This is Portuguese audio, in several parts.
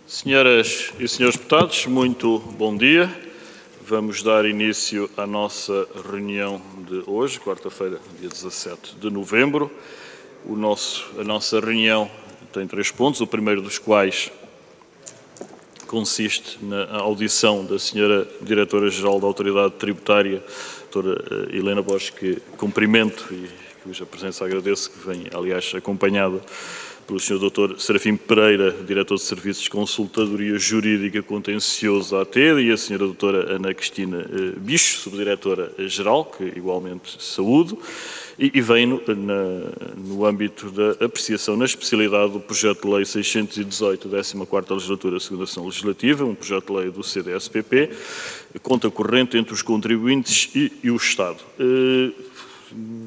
Senhoras e senhores deputados, muito bom dia. Vamos dar início à nossa reunião de hoje, quarta-feira, dia 17 de novembro. A nossa reunião tem 3 pontos, o primeiro dos quais consiste na audição da senhora Diretora-Geral da Autoridade Tributária, doutora Helena Bosch, que cumprimento e cuja presença agradeço, que vem, aliás, acompanhada pelo Sr. Dr. Serafim Pereira, Diretor de Serviços de Consultadoria Jurídica Contencioso AT, e a Sra. Doutora Ana Cristina Bicho, Subdiretora-Geral, que igualmente saúdo, e vem no âmbito da apreciação na especialidade do projeto de lei 618, 14ª Legislatura, segunda Sessão Legislativa, um projeto de lei do CDS-PP, conta corrente entre os contribuintes e o Estado.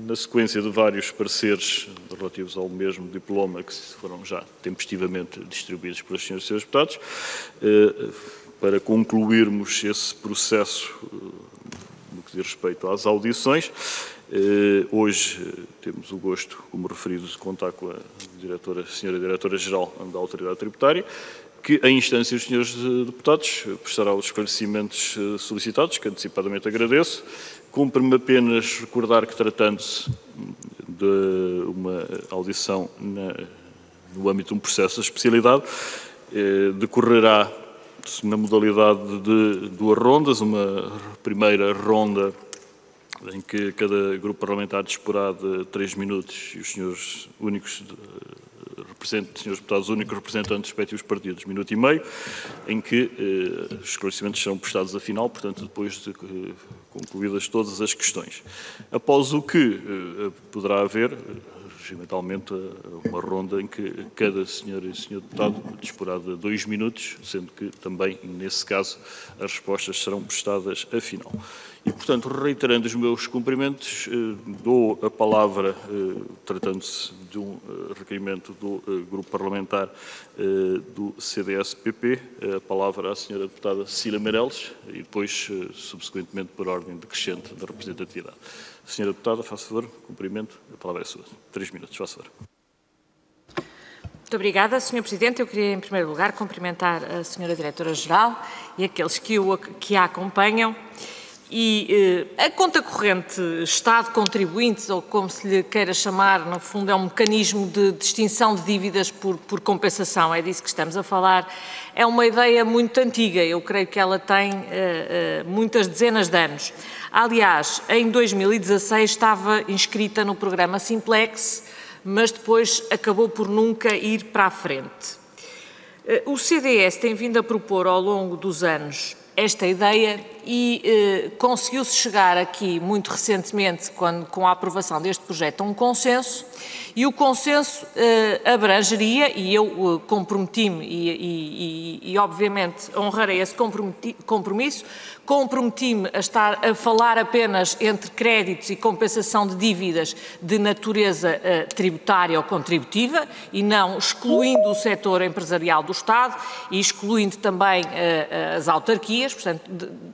Na sequência de vários pareceres relativos ao mesmo diploma que foram já tempestivamente distribuídos pelos senhores e senhores deputados, para concluirmos esse processo no que diz respeito às audições, hoje temos o gosto, como referido, de contar com a senhora Diretora-Geral da Autoridade Tributária, que, em instância dos senhores deputados, prestará os esclarecimentos solicitados, que antecipadamente agradeço. Cumpre-me apenas recordar que, tratando-se de uma audição no âmbito de um processo de especialidade, decorrerá na modalidade de 2 rondas, uma primeira ronda em que cada grupo parlamentar disporá de 3 minutos e os senhores deputados únicos representantes dos respectivos partidos, 1,5 minuto, em que os esclarecimentos serão prestados a final, portanto, depois de concluídas todas as questões. Após o que poderá haver, regimentalmente, uma ronda em que cada senhora e senhor deputado disporá de 2 minutos, sendo que também, nesse caso, as respostas serão prestadas a final. E, portanto, reiterando os meus cumprimentos, dou a palavra, tratando-se de um requerimento do Grupo Parlamentar do CDS-PP, a palavra à senhora deputada Cecília Meireles e depois, subsequentemente, por ordem decrescente da representatividade. Senhora deputada, faça favor, cumprimento, a palavra é sua. 3 minutos, faça favor. Muito obrigada, Sr. Presidente. Eu queria, em primeiro lugar, cumprimentar a Sra. Diretora-Geral e aqueles que a acompanham. E a conta corrente Estado contribuintes, ou como se lhe queira chamar, no fundo é um mecanismo de extinção de dívidas por compensação, é disso que estamos a falar. É uma ideia muito antiga, eu creio que ela tem muitas dezenas de anos. Aliás, em 2016 estava inscrita no programa Simplex, mas depois acabou por nunca ir para a frente. O CDS tem vindo a propor ao longo dos anos esta ideia e conseguiu-se chegar aqui muito recentemente, com a aprovação deste projeto, a um consenso, e o consenso abrangeria, e eu comprometi-me e obviamente honrarei esse compromisso, comprometi-me a falar apenas entre créditos e compensação de dívidas de natureza tributária ou contributiva e não excluindo o setor empresarial do Estado e excluindo também as autarquias, portanto,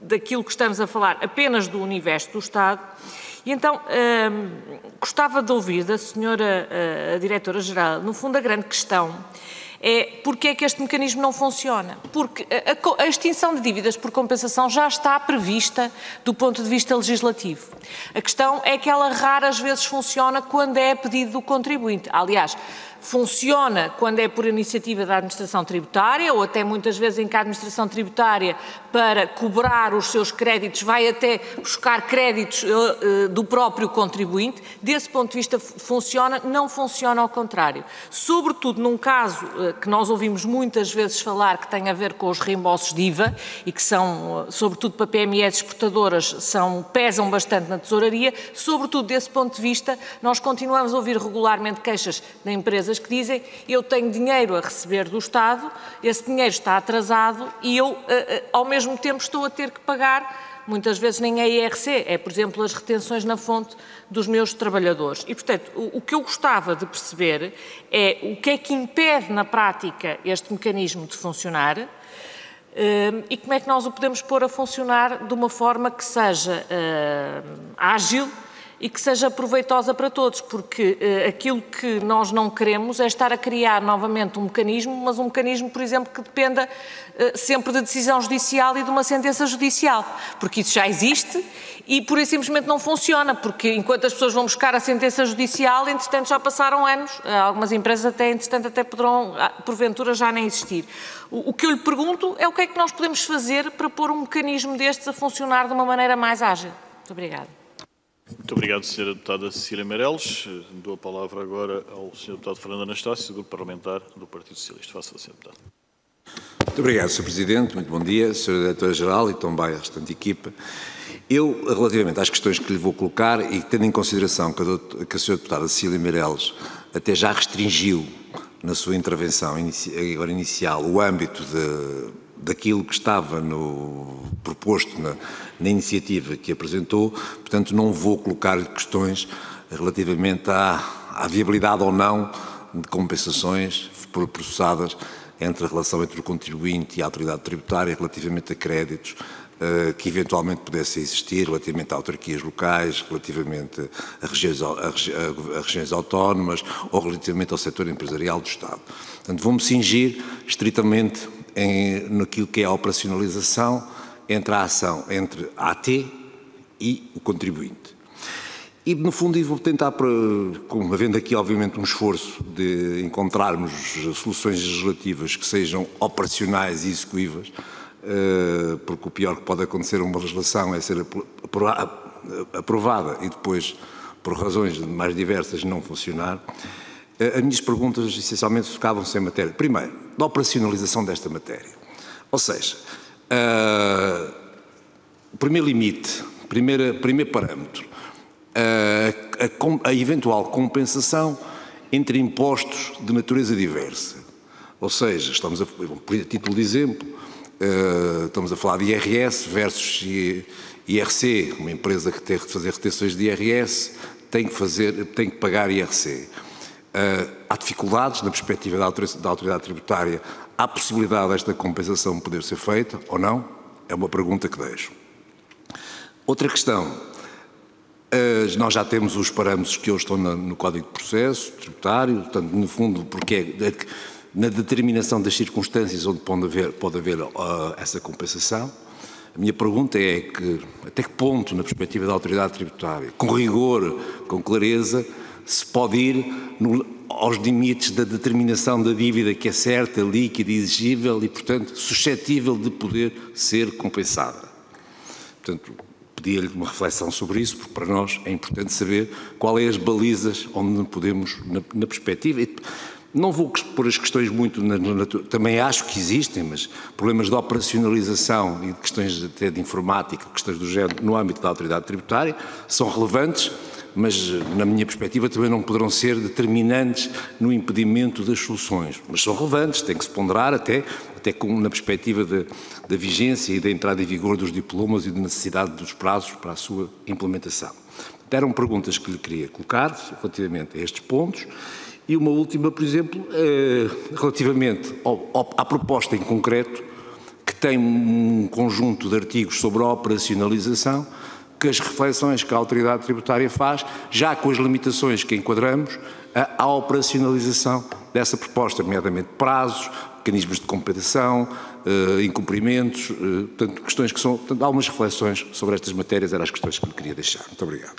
daquilo que estamos a falar apenas do universo do Estado. E então, gostava de ouvir da senhora Diretora-Geral, no fundo a grande questão é porque é que este mecanismo não funciona. Porque a extinção de dívidas por compensação já está prevista do ponto de vista legislativo. A questão é que ela raras vezes funciona quando é pedido do contribuinte. Aliás, funciona quando é por iniciativa da Administração Tributária ou até muitas vezes em que a Administração Tributária, para cobrar os seus créditos, vai até buscar créditos do próprio contribuinte. Desse ponto de vista funciona, não funciona ao contrário. Sobretudo num caso que nós ouvimos muitas vezes falar que tem a ver com os reembolsos de IVA e que são, sobretudo para PMEs exportadoras, pesam bastante na tesouraria. Sobretudo desse ponto de vista, nós continuamos a ouvir regularmente queixas de empresas que dizem: eu tenho dinheiro a receber do Estado, esse dinheiro está atrasado e eu, ao mesmo tempo, estou a ter que pagar, muitas vezes nem é IRC, é, por exemplo, as retenções na fonte dos meus trabalhadores. E, portanto, o que eu gostava de perceber é o que é que impede na prática este mecanismo de funcionar e como é que nós o podemos pôr a funcionar de uma forma que seja ágil e que seja proveitosa para todos, porque aquilo que nós não queremos é estar a criar novamente um mecanismo, mas um mecanismo, por exemplo, que dependa sempre de decisão judicial e de uma sentença judicial, porque isso já existe e por isso simplesmente não funciona, porque enquanto as pessoas vão buscar a sentença judicial, entretanto já passaram anos, algumas empresas até, entretanto, até poderão, porventura, já nem existir. O que eu lhe pergunto é o que é que nós podemos fazer para pôr um mecanismo destes a funcionar de uma maneira mais ágil. Muito obrigada. Muito obrigado, Sra. Deputada Cecília Meireles. Dou a palavra agora ao Sr. Deputado Fernando Anastácio, do Grupo Parlamentar do Partido Socialista. Faça, Sr. Deputado. Muito obrigado, Sr. Presidente. Muito bom dia, Sra. Diretora-Geral e também a restante equipa. Eu, relativamente às questões que lhe vou colocar e tendo em consideração que a Sra. Deputada Cecília Meireles até já restringiu na sua intervenção agora inicial o âmbito daquilo que estava proposto na iniciativa que apresentou, portanto não vou colocar questões relativamente à viabilidade ou não de compensações processadas entre a relação entre o contribuinte e a autoridade tributária relativamente a créditos que eventualmente pudessem existir relativamente a autarquias locais, relativamente a regiões autónomas ou relativamente ao setor empresarial do Estado. Portanto, vou-me cingir estritamente naquilo que é a operacionalização entre a ação entre a AT e o contribuinte. E, no fundo, vou tentar, havendo aqui, obviamente, um esforço de encontrarmos soluções legislativas que sejam operacionais e execuíveis, porque o pior que pode acontecer a uma legislação é ser aprovada e depois, por razões mais diversas, não funcionar. As minhas perguntas, essencialmente, focavam-se em matéria, primeiro, da operacionalização desta matéria. Ou seja, o primeiro limite, primeiro parâmetro, a eventual compensação entre impostos de natureza diversa. Ou seja, estamos a título de exemplo, estamos a falar de IRS versus IRC. Uma empresa que tem de fazer retenções de IRS tem que pagar IRC. Há dificuldades na perspectiva da autoridade tributária. Há possibilidade desta compensação poder ser feita ou não? É uma pergunta que deixo. Outra questão. Nós já temos os parâmetros que hoje estão no Código de Processo Tributário, portanto, no fundo, porque é na determinação das circunstâncias onde pode haver essa compensação. A minha pergunta é que, até que ponto, na perspectiva da autoridade tributária, com rigor, com clareza, se pode ir aos limites da determinação da dívida que é certa, líquida, exigível e, portanto, suscetível de poder ser compensada. Portanto, pedia-lhe uma reflexão sobre isso, porque para nós é importante saber quais são as balizas onde podemos, na perspectiva. Não vou pôr as questões muito, também acho que existem, mas problemas de operacionalização e questões até de informática, questões do género, no âmbito da autoridade tributária, são relevantes, mas na minha perspectiva também não poderão ser determinantes no impedimento das soluções. Mas são relevantes, tem que se ponderar até na perspectiva da vigência e da entrada em vigor dos diplomas e da necessidade dos prazos para a sua implementação. Eram perguntas que lhe queria colocar relativamente a estes pontos. E uma última, por exemplo, relativamente à proposta em concreto, que tem um conjunto de artigos sobre a operacionalização, que as reflexões que a autoridade tributária faz, já com as limitações que enquadramos, à operacionalização dessa proposta, nomeadamente prazos, mecanismos de compensação, incumprimentos, portanto, questões que são, portanto, algumas reflexões sobre estas matérias eram as questões que lhe queria deixar. Muito obrigado.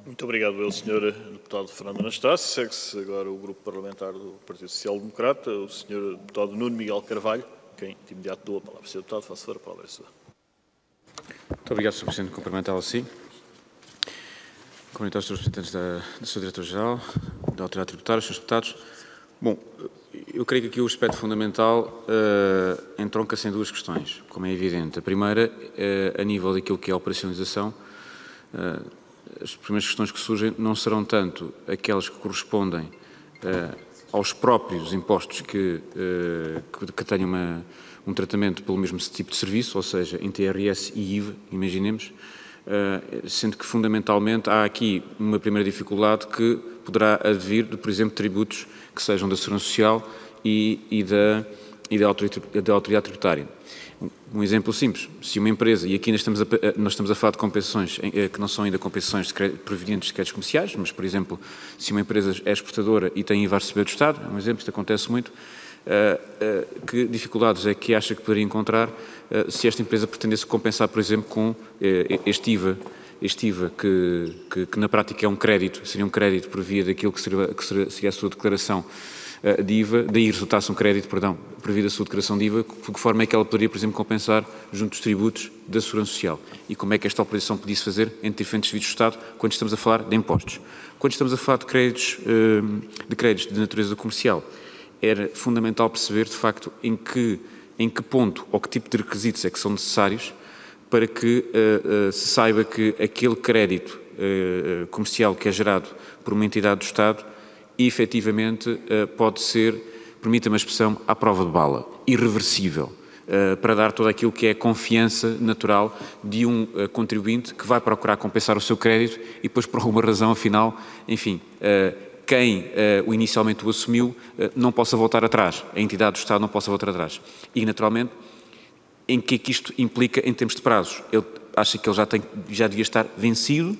Muito obrigado, Sr. Deputado Fernando Anastácio. Segue-se agora o Grupo Parlamentar do Partido Social Democrata, o Sr. Deputado Nuno Miguel Carvalho, quem de imediato dou a palavra. Sr. Deputado, faça favor, a palavra é sua. Muito obrigado, Sr. Presidente. Cumprimentá-lo assim. Cumprimentar os Srs. Representantes da Sra. Diretora-Geral, da Autoridade Tributária, os Srs. Deputados. Bom, eu creio que aqui o aspecto fundamental entronca-se em duas questões, como é evidente. A primeira, a nível daquilo que é a operacionalização, as primeiras questões que surgem não serão tanto aquelas que correspondem aos próprios impostos que tenham um tratamento pelo mesmo tipo de serviço, ou seja, em TRS e IVA, imaginemos, sendo que fundamentalmente há aqui uma primeira dificuldade que poderá advir de, por exemplo, tributos que sejam da Segurança Social e e da autoridade tributária. Um exemplo simples, se uma empresa, e aqui nós estamos a falar de compensações que não são ainda compensações provenientes de créditos comerciais, mas, por exemplo, se uma empresa é exportadora e tem IVA a receber do Estado, é um exemplo, isto acontece muito, que dificuldades é que acha que poderia encontrar se esta empresa pretendesse compensar, por exemplo, com este IVA que na prática é um crédito, seria um crédito por via daquilo que seria a sua declaração de IVA, daí resultasse um crédito, perdão, por via da sua declaração de IVA, de que forma é que ela poderia, por exemplo, compensar junto dos tributos da Segurança Social e como é que esta operação podia-se fazer entre diferentes serviços do Estado quando estamos a falar de impostos. Quando estamos a falar de créditos de natureza comercial, era fundamental perceber, de facto, em que ponto ou que tipo de requisitos é que são necessários para que se saiba que aquele crédito comercial que é gerado por uma entidade do Estado e, efetivamente, pode ser, permita-me a expressão, à prova de bala, irreversível, para dar todo aquilo que é a confiança natural de um contribuinte que vai procurar compensar o seu crédito e depois, por alguma razão, afinal, enfim, quem inicialmente o assumiu não possa voltar atrás, a entidade do Estado não possa voltar atrás. E, naturalmente, em que é que isto implica em termos de prazos? Ele acha que ele já devia estar vencido,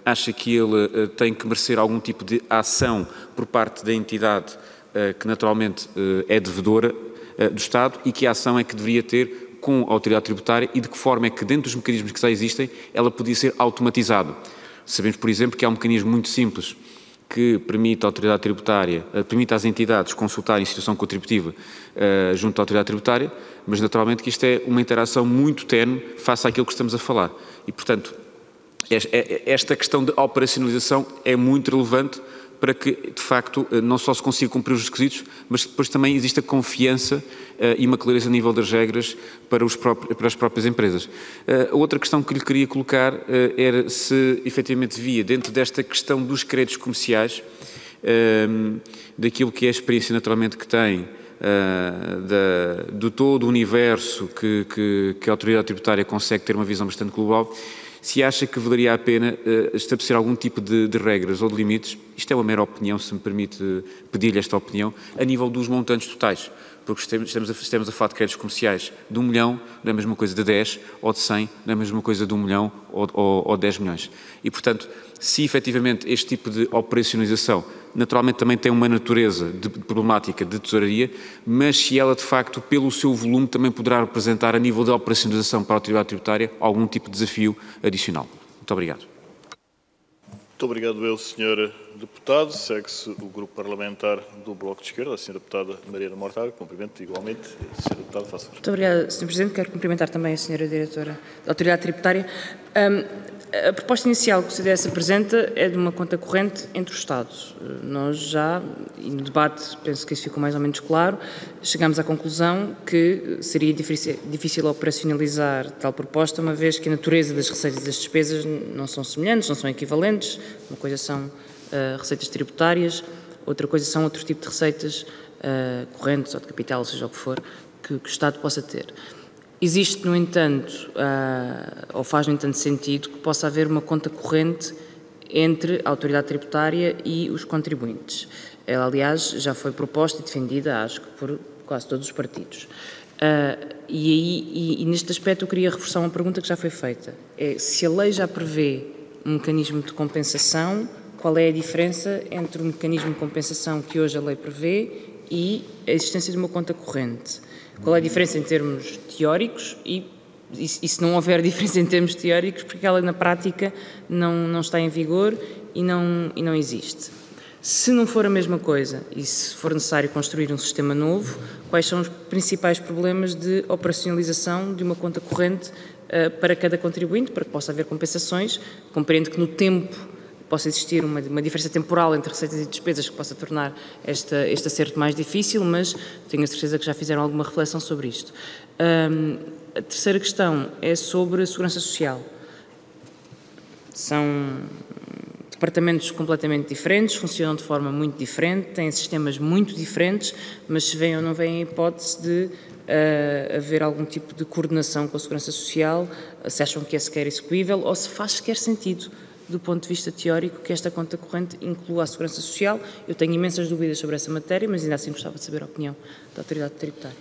acha que ele tem que merecer algum tipo de ação por parte da entidade que naturalmente é devedora do Estado e que a ação é que deveria ter com a autoridade tributária e de que forma é que dentro dos mecanismos que já existem ela podia ser automatizado. Sabemos, por exemplo, que há um mecanismo muito simples que permite à autoridade tributária, permite às entidades consultarem a situação contributiva junto à autoridade tributária, mas naturalmente que isto é uma interação muito ténue face àquilo que estamos a falar. E, portanto, esta questão de operacionalização é muito relevante para que, de facto, não só se consiga cumprir os requisitos, mas depois também exista confiança e uma clareza a nível das regras para as próprias empresas. A outra questão que lhe queria colocar era se, efetivamente, via dentro desta questão dos créditos comerciais, daquilo que é a experiência, naturalmente, que tem, do todo o universo que a autoridade tributária consegue ter uma visão bastante global, se acha que valeria a pena estabelecer algum tipo de regras ou de limites, isto é uma mera opinião, se me permite pedir-lhe esta opinião, a nível dos montantes totais, porque estamos a falar de créditos comerciais de 1 milhão, não é a mesma coisa de 10 ou de 100, não é a mesma coisa de 1 milhão ou 10 milhões. E, portanto, se efetivamente este tipo de operacionalização naturalmente também tem uma natureza de problemática de tesouraria, mas se ela de facto pelo seu volume também poderá representar a nível de operacionalização para a autoridade tributária algum tipo de desafio adicional. Muito obrigado. Muito obrigado, Sr. Deputado. Segue-se o Grupo Parlamentar do Bloco de Esquerda, a Sra. Deputada Mariana Mortágua. Cumprimento igualmente. Sra. Deputada, faça favor. Muito obrigada, Sr. Presidente. Quero cumprimentar também a Sra. Diretora da Autoridade Tributária. A proposta inicial que o CDS apresenta é de uma conta corrente entre os Estados. Nós já, e no debate, penso que isso ficou mais ou menos claro, chegámos à conclusão que seria difícil operacionalizar tal proposta, uma vez que a natureza das receitas e das despesas não são semelhantes, não são equivalentes. Uma coisa são receitas tributárias, outra coisa são outro tipo de receitas correntes ou de capital, seja o que for, que o Estado possa ter. Existe, no entanto, ou faz, no entanto, sentido que possa haver uma conta corrente entre a autoridade tributária e os contribuintes. Ela, aliás, já foi proposta e defendida, acho que por quase todos os partidos. E neste aspecto eu queria reforçar uma pergunta que já foi feita. Se a lei já prevê um mecanismo de compensação, qual é a diferença entre o mecanismo de compensação que hoje a lei prevê e a existência de uma conta corrente? Qual é a diferença em termos teóricos e se não houver diferença em termos teóricos, porque ela na prática não está em vigor e não existe? Se não for a mesma coisa e se for necessário construir um sistema novo, quais são os principais problemas de operacionalização de uma conta corrente para cada contribuinte, para que possa haver compensações? Compreendo que no tempo possa existir uma diferença temporal entre receitas e despesas que possa tornar este acerto mais difícil, mas tenho a certeza que já fizeram alguma reflexão sobre isto. A terceira questão é sobre a Segurança Social. São departamentos completamente diferentes, funcionam de forma muito diferente, têm sistemas muito diferentes, mas se vem ou não vem a hipótese de haver algum tipo de coordenação com a Segurança Social, se acham que é sequer execuível ou se faz sequer sentido do ponto de vista teórico, que esta conta corrente inclua a Segurança Social. Eu tenho imensas dúvidas sobre essa matéria, mas ainda assim gostava de saber a opinião da Autoridade Tributária.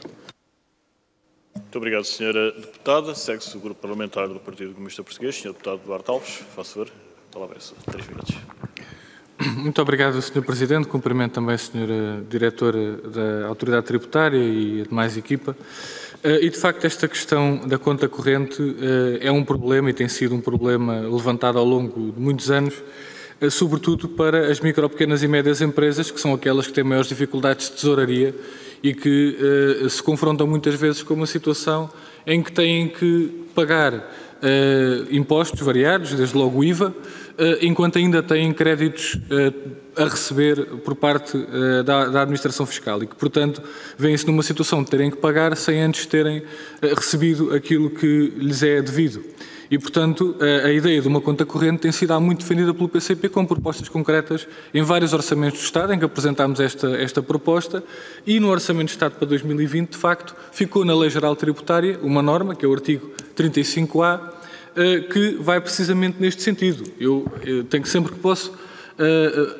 Muito obrigado, Sra. Deputada. Segue-se o Grupo Parlamentar do Partido Comunista Português. Sr. Deputado Duarte Alves, faça favor. A palavra é sua. 3 minutos. Muito obrigado, Sr. Presidente. Cumprimento também a Sra. Diretora da Autoridade Tributária e a demais equipa. E, de facto, esta questão da conta corrente é um problema e tem sido um problema levantado ao longo de muitos anos, sobretudo para as micro, pequenas e médias empresas, que são aquelas que têm maiores dificuldades de tesouraria e que se confrontam muitas vezes com uma situação em que têm que pagar impostos variados, desde logo o IVA, enquanto ainda têm créditos a receber por parte da Administração Fiscal e que, portanto, vêm-se numa situação de terem que pagar sem antes terem recebido aquilo que lhes é devido. E, portanto, a ideia de uma conta corrente tem sido há muito defendida pelo PCP com propostas concretas em vários orçamentos do Estado, em que apresentámos esta proposta, e no Orçamento de Estado para 2020, de facto, ficou na Lei Geral Tributária uma norma, que é o artigo 35A, que vai precisamente neste sentido. Eu tenho que sempre que posso,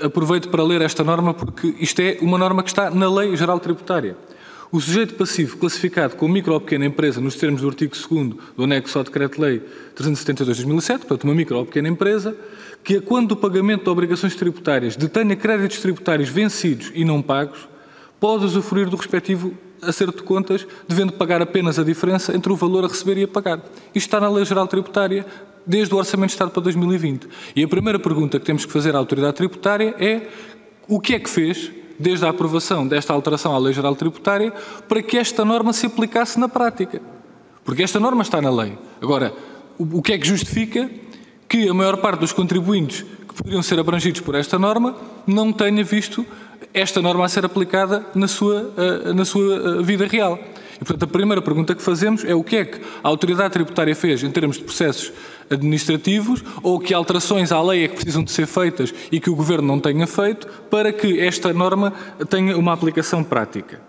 aproveito para ler esta norma, porque isto é uma norma que está na Lei Geral Tributária. O sujeito passivo classificado como micro ou pequena empresa nos termos do artigo 2º do anexo ao Decreto-Lei 372/2007, portanto uma micro ou pequena empresa, que quando do pagamento de obrigações tributárias detenha créditos tributários vencidos e não pagos, pode usufruir do respectivo acerto de contas, devendo pagar apenas a diferença entre o valor a receber e a pagar. Isto está na Lei Geral Tributária desde o Orçamento de Estado para 2020. E a primeira pergunta que temos que fazer à Autoridade Tributária é o que é que fez desde a aprovação desta alteração à Lei Geral Tributária, para que esta norma se aplicasse na prática. Porque esta norma está na lei. Agora, o que é que justifica que a maior parte dos contribuintes que poderiam ser abrangidos por esta norma não tenha visto esta norma a ser aplicada na sua vida real? E, portanto, a primeira pergunta que fazemos é o que é que a Autoridade Tributária fez em termos de processos administrativos ou que alterações à lei é que precisam de ser feitas e que o Governo não tenha feito para que esta norma tenha uma aplicação prática.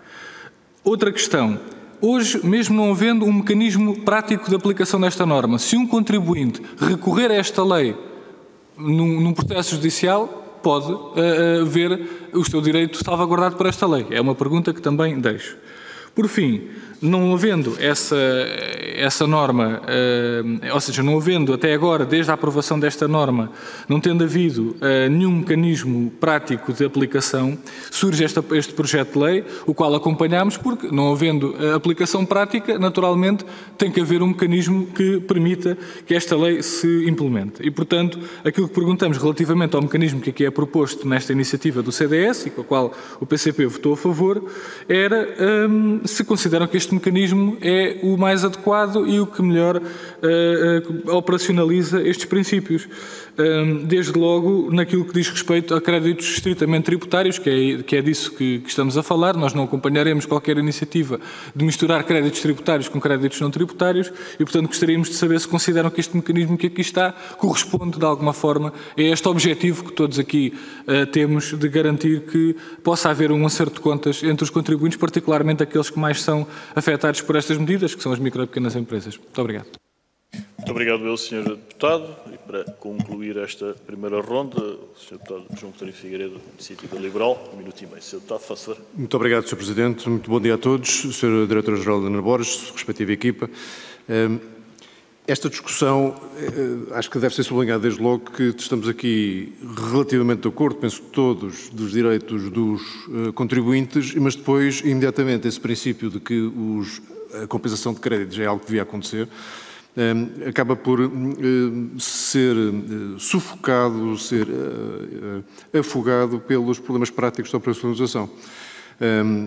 Outra questão. Hoje, mesmo não havendo um mecanismo prático de aplicação desta norma, se um contribuinte recorrer a esta lei num processo judicial, pode ver o seu direito salvaguardado por esta lei. É uma pergunta que também deixo. Por fim, não havendo essa norma, ou seja, não havendo até agora, desde a aprovação desta norma, não tendo havido nenhum mecanismo prático de aplicação, surge este projeto de lei, o qual acompanhamos, porque não havendo aplicação prática, naturalmente tem que haver um mecanismo que permita que esta lei se implemente. E, portanto, aquilo que perguntamos relativamente ao mecanismo que aqui é proposto nesta iniciativa do CDS, e com a qual o PCP votou a favor, era se consideram que este mecanismo é o mais adequado e o que melhor operacionaliza estes princípios. Desde logo, naquilo que diz respeito a créditos estritamente tributários, que é disso que estamos a falar. Nós não acompanharemos qualquer iniciativa de misturar créditos tributários com créditos não tributários e, portanto, gostaríamos de saber se consideram que este mecanismo que aqui está corresponde, de alguma forma, a este objetivo que todos aqui temos de garantir que possa haver um acerto de contas entre os contribuintes, particularmente aqueles que mais são afetados por estas medidas, que são as micro e pequenas empresas. Muito obrigado. Muito obrigado, Sr. Deputado. E para concluir esta primeira ronda, o Sr. Deputado João Coutinho Figueiredo, Iniciativa Liberal, 1 minuto e meio. Sr. Deputado, faça favor. Muito obrigado, Sr. Presidente. Muito bom dia a todos. Sr. Diretora-Geral Helena Borges, respectiva equipa. Esta discussão, acho que deve ser sublinhado desde logo que estamos aqui relativamente de acordo, penso todos, dos direitos dos contribuintes, mas depois, imediatamente, esse princípio de que a compensação de créditos é algo que devia acontecer, acaba por ser sufocado, ser afogado pelos problemas práticos da operacionalização.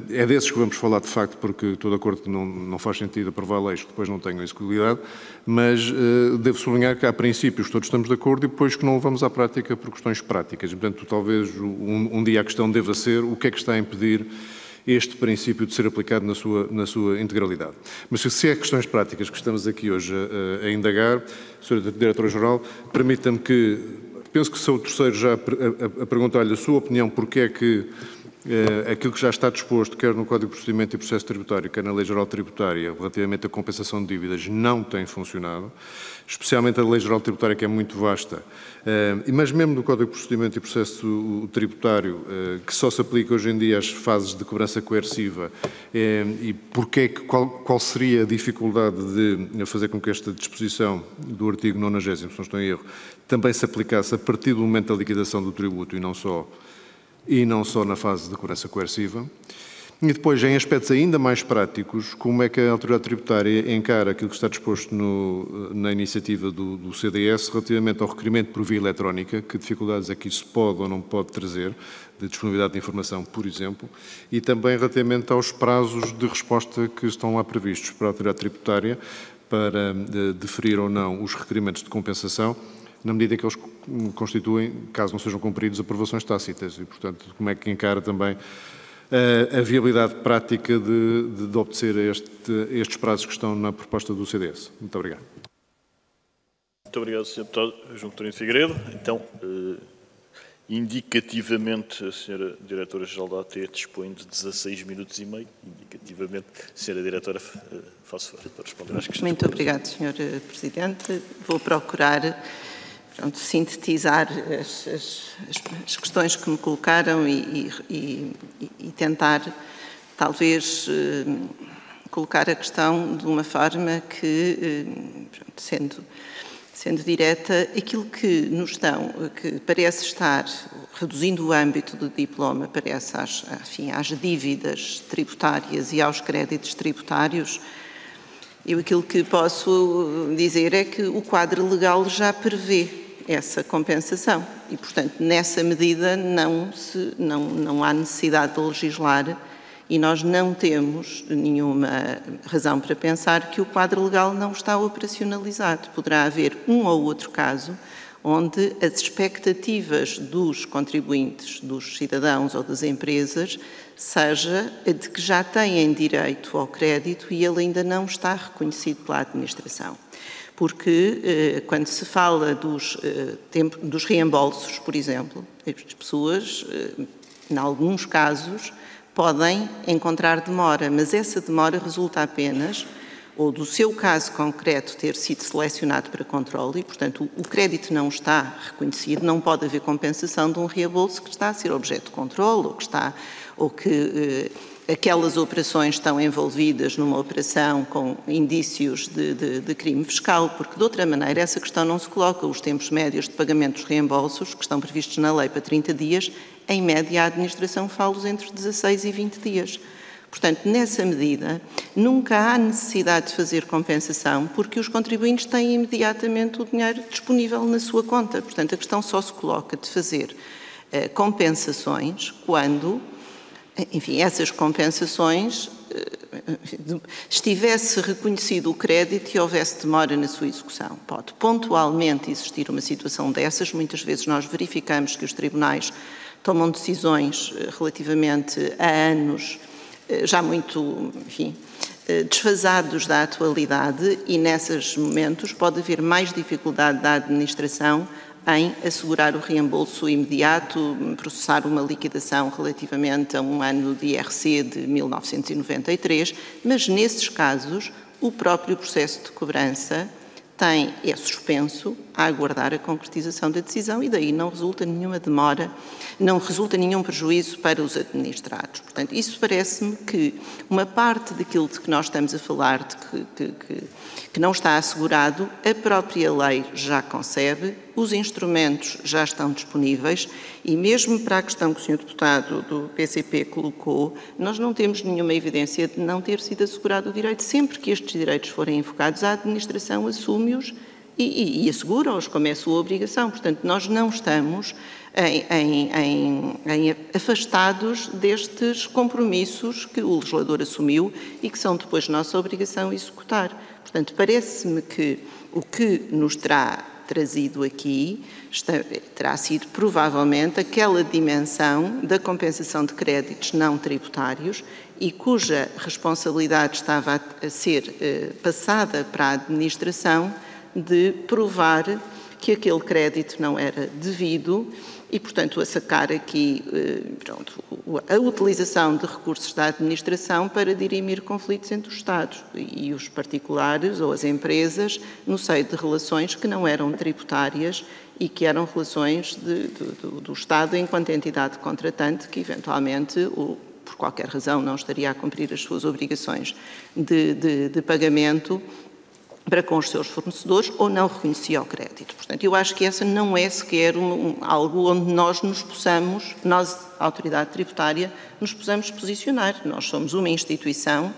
É desses que vamos falar, de facto, porque estou de acordo que não faz sentido aprovar leis que depois não tenham execuibilidade, mas devo sublinhar que há princípios todos estamos de acordo e depois que não levamos à prática por questões práticas. Portanto, talvez um dia a questão deva ser o que é que está a impedir este princípio de ser aplicado na sua integralidade. Mas se é questões práticas que estamos aqui hoje a indagar, Sra. Diretora-Geral, permita-me que, penso que sou o terceiro já a perguntar-lhe a sua opinião porque é que aquilo que já está disposto, quer no Código de Procedimento e Processo Tributário, quer na Lei Geral Tributária, relativamente à compensação de dívidas, não tem funcionado, especialmente a Lei Geral Tributária, que é muito vasta, mas mesmo no Código de Procedimento e Processo Tributário, que só se aplica hoje em dia às fases de cobrança coerciva, e qual seria a dificuldade de fazer com que esta disposição do artigo 90, se não estou em erro, também se aplicasse a partir do momento da liquidação do tributo e não só na fase de cobrança coerciva. E depois, em aspectos ainda mais práticos, como é que a autoridade tributária encara aquilo que está disposto na iniciativa do CDS relativamente ao requerimento por via eletrónica, que dificuldades é que isso pode ou não pode trazer, de disponibilidade de informação, por exemplo, e também relativamente aos prazos de resposta que estão lá previstos para a autoridade tributária para deferir ou não os requerimentos de compensação, na medida em que eles constituem, caso não sejam cumpridos, aprovações tácitas. E, portanto, como é que encara também a viabilidade prática de obter estes prazos que estão na proposta do CDS. Muito obrigado. Muito obrigado, Sr. Deputado João Coutinho Figueiredo. Então, indicativamente, a Sra. Diretora-Geral da AT dispõe de 16 minutos e meio. Indicativamente, Sra. Diretora, faço favor para responder às questões. Muito obrigado, Sr. Presidente. Vou procurar sintetizar as questões que me colocaram e tentar, talvez, colocar a questão de uma forma que, sendo direta, aquilo que que parece estar, reduzindo o âmbito do diploma, parece às dívidas tributárias e aos créditos tributários. Aquilo que posso dizer é que o quadro legal já prevê essa compensação e, portanto, nessa medida não há necessidade de legislar e nós não temos nenhuma razão para pensar que o quadro legal não está operacionalizado. Poderá haver um ou outro caso onde as expectativas dos contribuintes, dos cidadãos ou das empresas, seja de que já têm direito ao crédito e ele ainda não está reconhecido pela administração. Porque quando se fala dos reembolsos, por exemplo, as pessoas, em alguns casos, podem encontrar demora, mas essa demora resulta apenas ou do seu caso concreto ter sido selecionado para controle e, portanto, o crédito não está reconhecido, não pode haver compensação de um reembolso que está a ser objeto de controle ou que aquelas operações estão envolvidas numa operação com indícios de crime fiscal, porque de outra maneira essa questão não se coloca. Os tempos médios de pagamento dos reembolsos, que estão previstos na lei para 30 dias, em média a administração fala-os entre 16 e 20 dias. Portanto, nessa medida, nunca há necessidade de fazer compensação, porque os contribuintes têm imediatamente o dinheiro disponível na sua conta. Portanto, a questão só se coloca de fazer compensações quando, enfim, essas compensações estivesse reconhecido o crédito e houvesse demora na sua execução. Pode pontualmente existir uma situação dessas, muitas vezes nós verificamos que os tribunais tomam decisões relativamente a anos já muito, enfim, desfasados da atualidade e nesses momentos pode haver mais dificuldade da administração em assegurar o reembolso imediato, processar uma liquidação relativamente a um ano de IRC de 1993, mas nesses casos o próprio processo de cobrança é suspenso a aguardar a concretização da decisão e daí não resulta nenhuma demora, não resulta nenhum prejuízo para os administrados. Portanto, isso parece-me que uma parte daquilo de que nós estamos a falar, que não está assegurado, a própria lei já concebe, os instrumentos já estão disponíveis e mesmo para a questão que o Sr. Deputado do PCP colocou, nós não temos nenhuma evidência de não ter sido assegurado o direito. Sempre que estes direitos forem invocados, a administração assume-os e assegura-os como é a sua obrigação. Portanto, nós não estamos afastados destes compromissos que o legislador assumiu e que são depois nossa obrigação executar. Portanto, parece-me que o que nos terá trazido aqui terá sido provavelmente aquela dimensão da compensação de créditos não tributários e cuja responsabilidade estava a ser passada para a administração de provar que aquele crédito não era devido e, portanto, a sacar aqui a utilização de recursos da administração para dirimir conflitos entre os Estados e os particulares ou as empresas no seio de relações que não eram tributárias e que eram relações do Estado enquanto entidade contratante que, eventualmente, por qualquer razão, não estaria a cumprir as suas obrigações de pagamento para com os seus fornecedores ou não reconhecia o crédito. Portanto, eu acho que essa não é sequer algo onde nós, a autoridade tributária, nos possamos posicionar. Nós somos uma instituição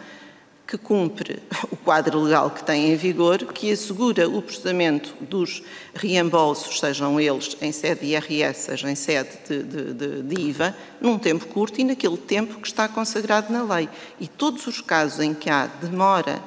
que cumpre o quadro legal que tem em vigor, que assegura o processamento dos reembolsos, sejam eles em sede de IRS, seja em sede de IVA, num tempo curto e naquele tempo que está consagrado na lei. E todos os casos em que há demora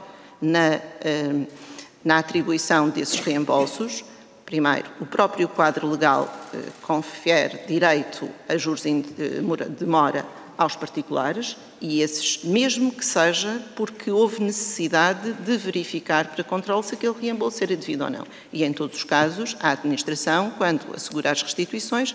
na atribuição desses reembolsos, primeiro, o próprio quadro legal confere direito a juros de mora aos particulares e esses, mesmo que seja porque houve necessidade de verificar para controle se aquele reembolso era devido ou não. E em todos os casos, a administração, quando assegura as restituições,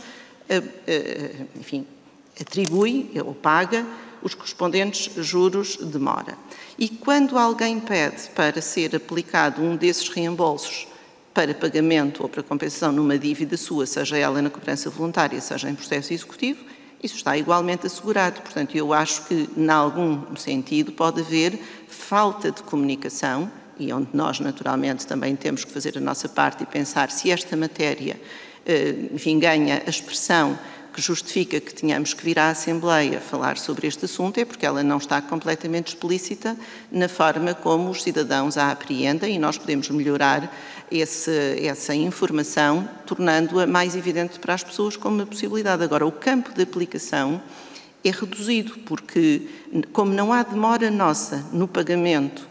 atribui ou paga os correspondentes juros de mora. E quando alguém pede para ser aplicado um desses reembolsos para pagamento ou para compensação numa dívida sua, seja ela na cobrança voluntária, seja em processo executivo, isso está igualmente assegurado. Portanto, eu acho que, em algum sentido, pode haver falta de comunicação e onde nós, naturalmente, também temos que fazer a nossa parte e pensar se esta matéria, ganha a expressão que justifica que tenhamos que vir à Assembleia falar sobre este assunto é porque ela não está completamente explícita na forma como os cidadãos a apreendem e nós podemos melhorar essa informação, tornando-a mais evidente para as pessoas como uma possibilidade. Agora, o campo de aplicação é reduzido, porque como não há demora nossa no pagamento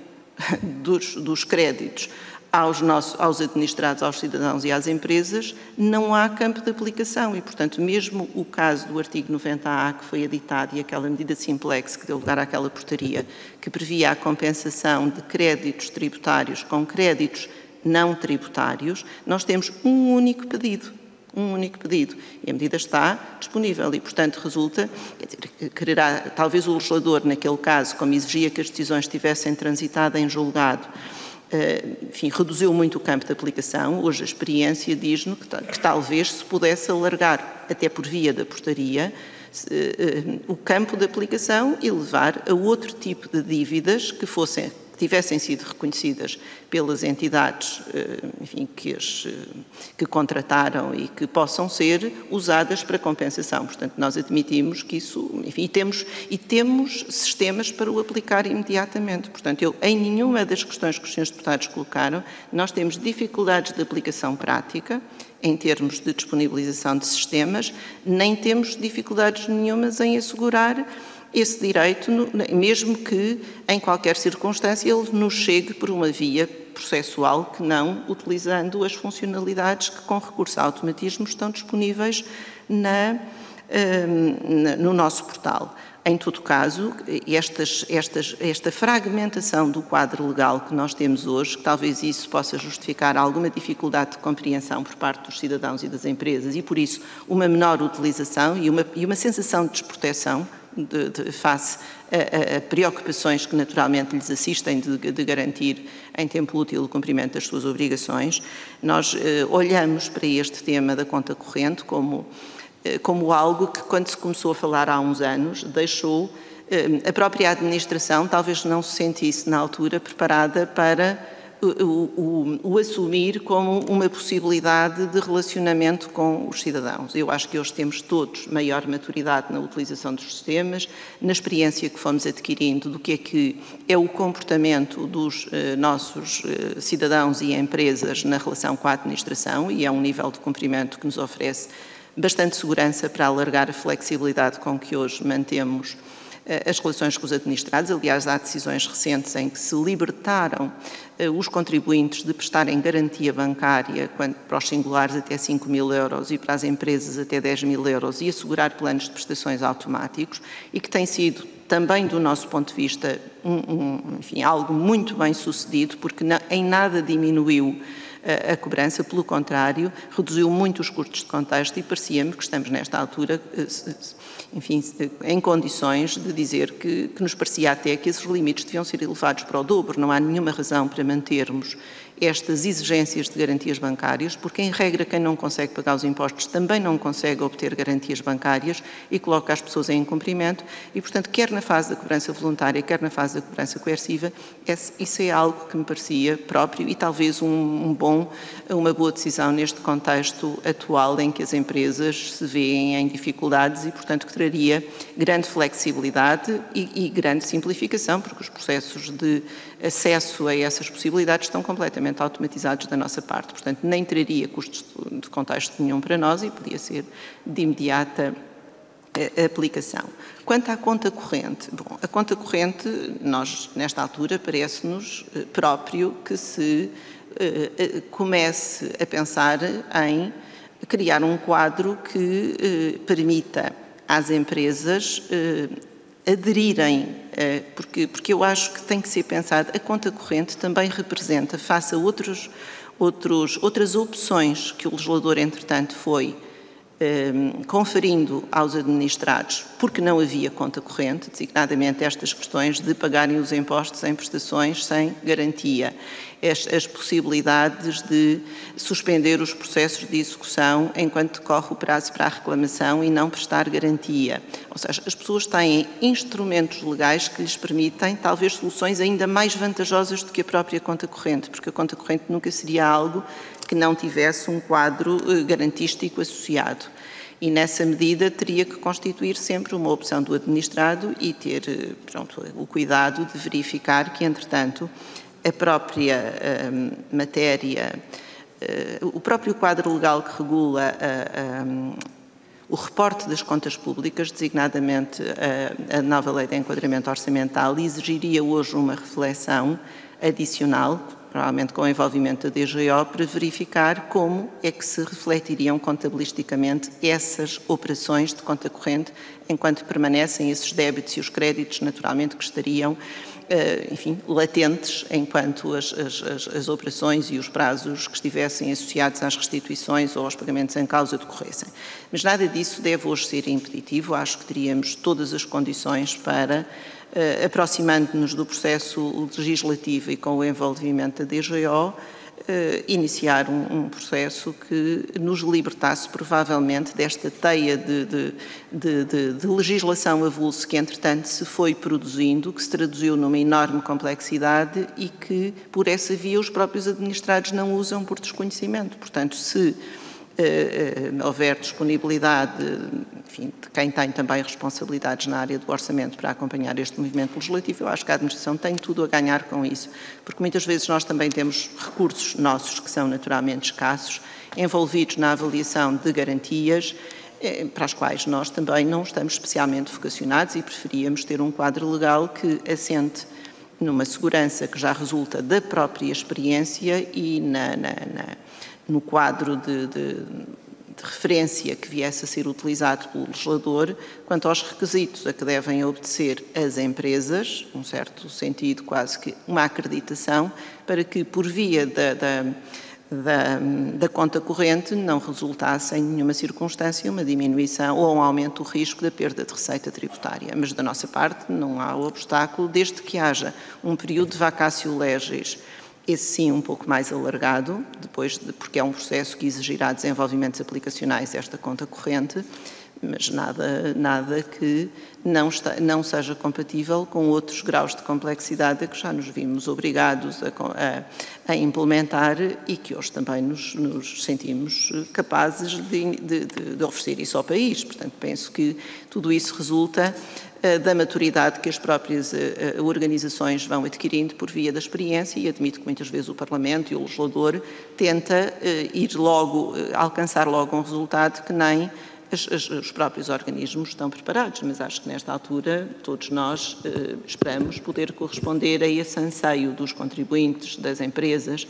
dos créditos aos administrados, aos cidadãos e às empresas, não há campo de aplicação e, portanto, mesmo o caso do artigo 90A que foi editado e aquela medida simplex que deu lugar àquela portaria que previa a compensação de créditos tributários com créditos não tributários, nós temos um único pedido e a medida está disponível e, portanto, resulta, talvez o legislador, naquele caso, como exigia que as decisões tivessem transitado em julgado, reduziu muito o campo de aplicação. Hoje a experiência diz-nos que talvez se pudesse alargar, até por via da portaria, o campo de aplicação e levar a outro tipo de dívidas que tivessem sido reconhecidas pelas entidades que contrataram e que possam ser usadas para compensação. Portanto, nós admitimos que isso, e temos sistemas para o aplicar imediatamente. Portanto, em nenhuma das questões que os senhores deputados colocaram, nós temos dificuldades de aplicação prática, em termos de disponibilização de sistemas, nem temos dificuldades nenhumas em assegurar esse direito, mesmo que, em qualquer circunstância, ele nos chegue por uma via processual que não utilizando as funcionalidades que, com recurso a automatismo, estão disponíveis no nosso portal. Em todo caso, esta fragmentação do quadro legal que nós temos hoje, que talvez isso possa justificar alguma dificuldade de compreensão por parte dos cidadãos e das empresas e, por isso, uma menor utilização e uma sensação de desproteção face a preocupações que naturalmente lhes assistem de garantir em tempo útil o cumprimento das suas obrigações, nós olhamos para este tema da conta corrente como algo que, quando se começou a falar há uns anos, deixou a própria administração, talvez não se sentisse na altura preparada para o assumir como uma possibilidade de relacionamento com os cidadãos. Eu acho que hoje temos todos maior maturidade na utilização dos sistemas, na experiência que fomos adquirindo do que é o comportamento dos nossos cidadãos e empresas na relação com a administração e é um nível de cumprimento que nos oferece bastante segurança para alargar a flexibilidade com que hoje mantemos as relações com os administrados. Aliás, há decisões recentes em que se libertaram os contribuintes de prestarem garantia bancária para os singulares até 5.000 euros e para as empresas até 10.000 euros e assegurar planos de prestações automáticos e que tem sido também, do nosso ponto de vista, algo muito bem sucedido, porque em nada diminuiu a cobrança, pelo contrário, reduziu muito os custos de contexto e parecia-me que estamos nesta altura, enfim, em condições de dizer que nos parecia até que esses limites deviam ser elevados para o dobro. Não há nenhuma razão para mantermos estas exigências de garantias bancárias, porque, em regra, quem não consegue pagar os impostos também não consegue obter garantias bancárias e coloca as pessoas em incumprimento e, portanto, quer na fase da cobrança voluntária, quer na fase da cobrança coerciva, isso é algo que me parecia próprio e talvez uma boa decisão neste contexto atual em que as empresas se veem em dificuldades e, portanto, que traria grande flexibilidade e grande simplificação, porque os processos de acesso a essas possibilidades estão completamente automatizados da nossa parte. Portanto, nem traria custos de contexto nenhum para nós e podia ser de imediata aplicação. Quanto à conta corrente, bom, a conta corrente, nós, nesta altura, parece-nos próprio que se comece a pensar em criar um quadro que permita às empresas aderirem, porque eu acho que tem que ser pensado, a conta corrente também representa, face a outras opções que o legislador, entretanto, foi conferindo aos administrados, porque não havia conta corrente, designadamente estas questões de pagarem os impostos em prestações sem garantia, as possibilidades de suspender os processos de execução enquanto decorre o prazo para a reclamação e não prestar garantia. Ou seja, as pessoas têm instrumentos legais que lhes permitem, talvez, soluções ainda mais vantajosas do que a própria conta corrente, porque a conta corrente nunca seria algo que não tivesse um quadro garantístico associado. E, nessa medida, teria que constituir sempre uma opção do administrado e ter, o cuidado de verificar que, entretanto, a própria matéria, o próprio quadro legal que regula o reporte das contas públicas, designadamente a nova lei de enquadramento orçamental, exigiria hoje uma reflexão adicional, provavelmente com o envolvimento da DGO, para verificar como é que se refletiriam contabilisticamente essas operações de conta corrente, enquanto permanecem esses débitos e os créditos, naturalmente, que estariam, enfim, latentes, enquanto as operações e os prazos que estivessem associados às restituições ou aos pagamentos em causa decorressem. Mas nada disso deve hoje ser impeditivo. Acho que teríamos todas as condições para, aproximando-nos do processo legislativo e com o envolvimento da DGO, iniciar um processo que nos libertasse, provavelmente, desta teia de legislação avulso que, entretanto, se foi produzindo, que se traduziu numa enorme complexidade e que, por essa via, os próprios administrados não usam por desconhecimento. Portanto, se houver disponibilidade, enfim, de quem tem também responsabilidades na área do orçamento para acompanhar este movimento legislativo, eu acho que a administração tem tudo a ganhar com isso, porque muitas vezes nós também temos recursos nossos que são naturalmente escassos, envolvidos na avaliação de garantias, para as quais nós também não estamos especialmente vocacionados e preferíamos ter um quadro legal que assente numa segurança que já resulta da própria experiência e no quadro de referência que viesse a ser utilizado pelo legislador quanto aos requisitos a que devem obedecer as empresas, num certo sentido quase que uma acreditação, para que por via da conta corrente não resultasse em nenhuma circunstância uma diminuição ou um aumento do risco da perda de receita tributária. Mas da nossa parte não há obstáculo, desde que haja um período de vacatio legis, esse sim um pouco mais alargado, porque é um processo que exigirá desenvolvimentos aplicacionais esta conta corrente, mas nada que não seja compatível com outros graus de complexidade a que já nos vimos obrigados a implementar e que hoje também nos sentimos capazes de oferecer isso ao país. Portanto, penso que tudo isso resulta da maturidade que as próprias organizações vão adquirindo por via da experiência e admito que muitas vezes o Parlamento e o legislador tenta alcançar logo um resultado que nem os próprios organismos estão preparados, mas acho que nesta altura todos nós esperamos poder corresponder a esse anseio dos contribuintes, das empresas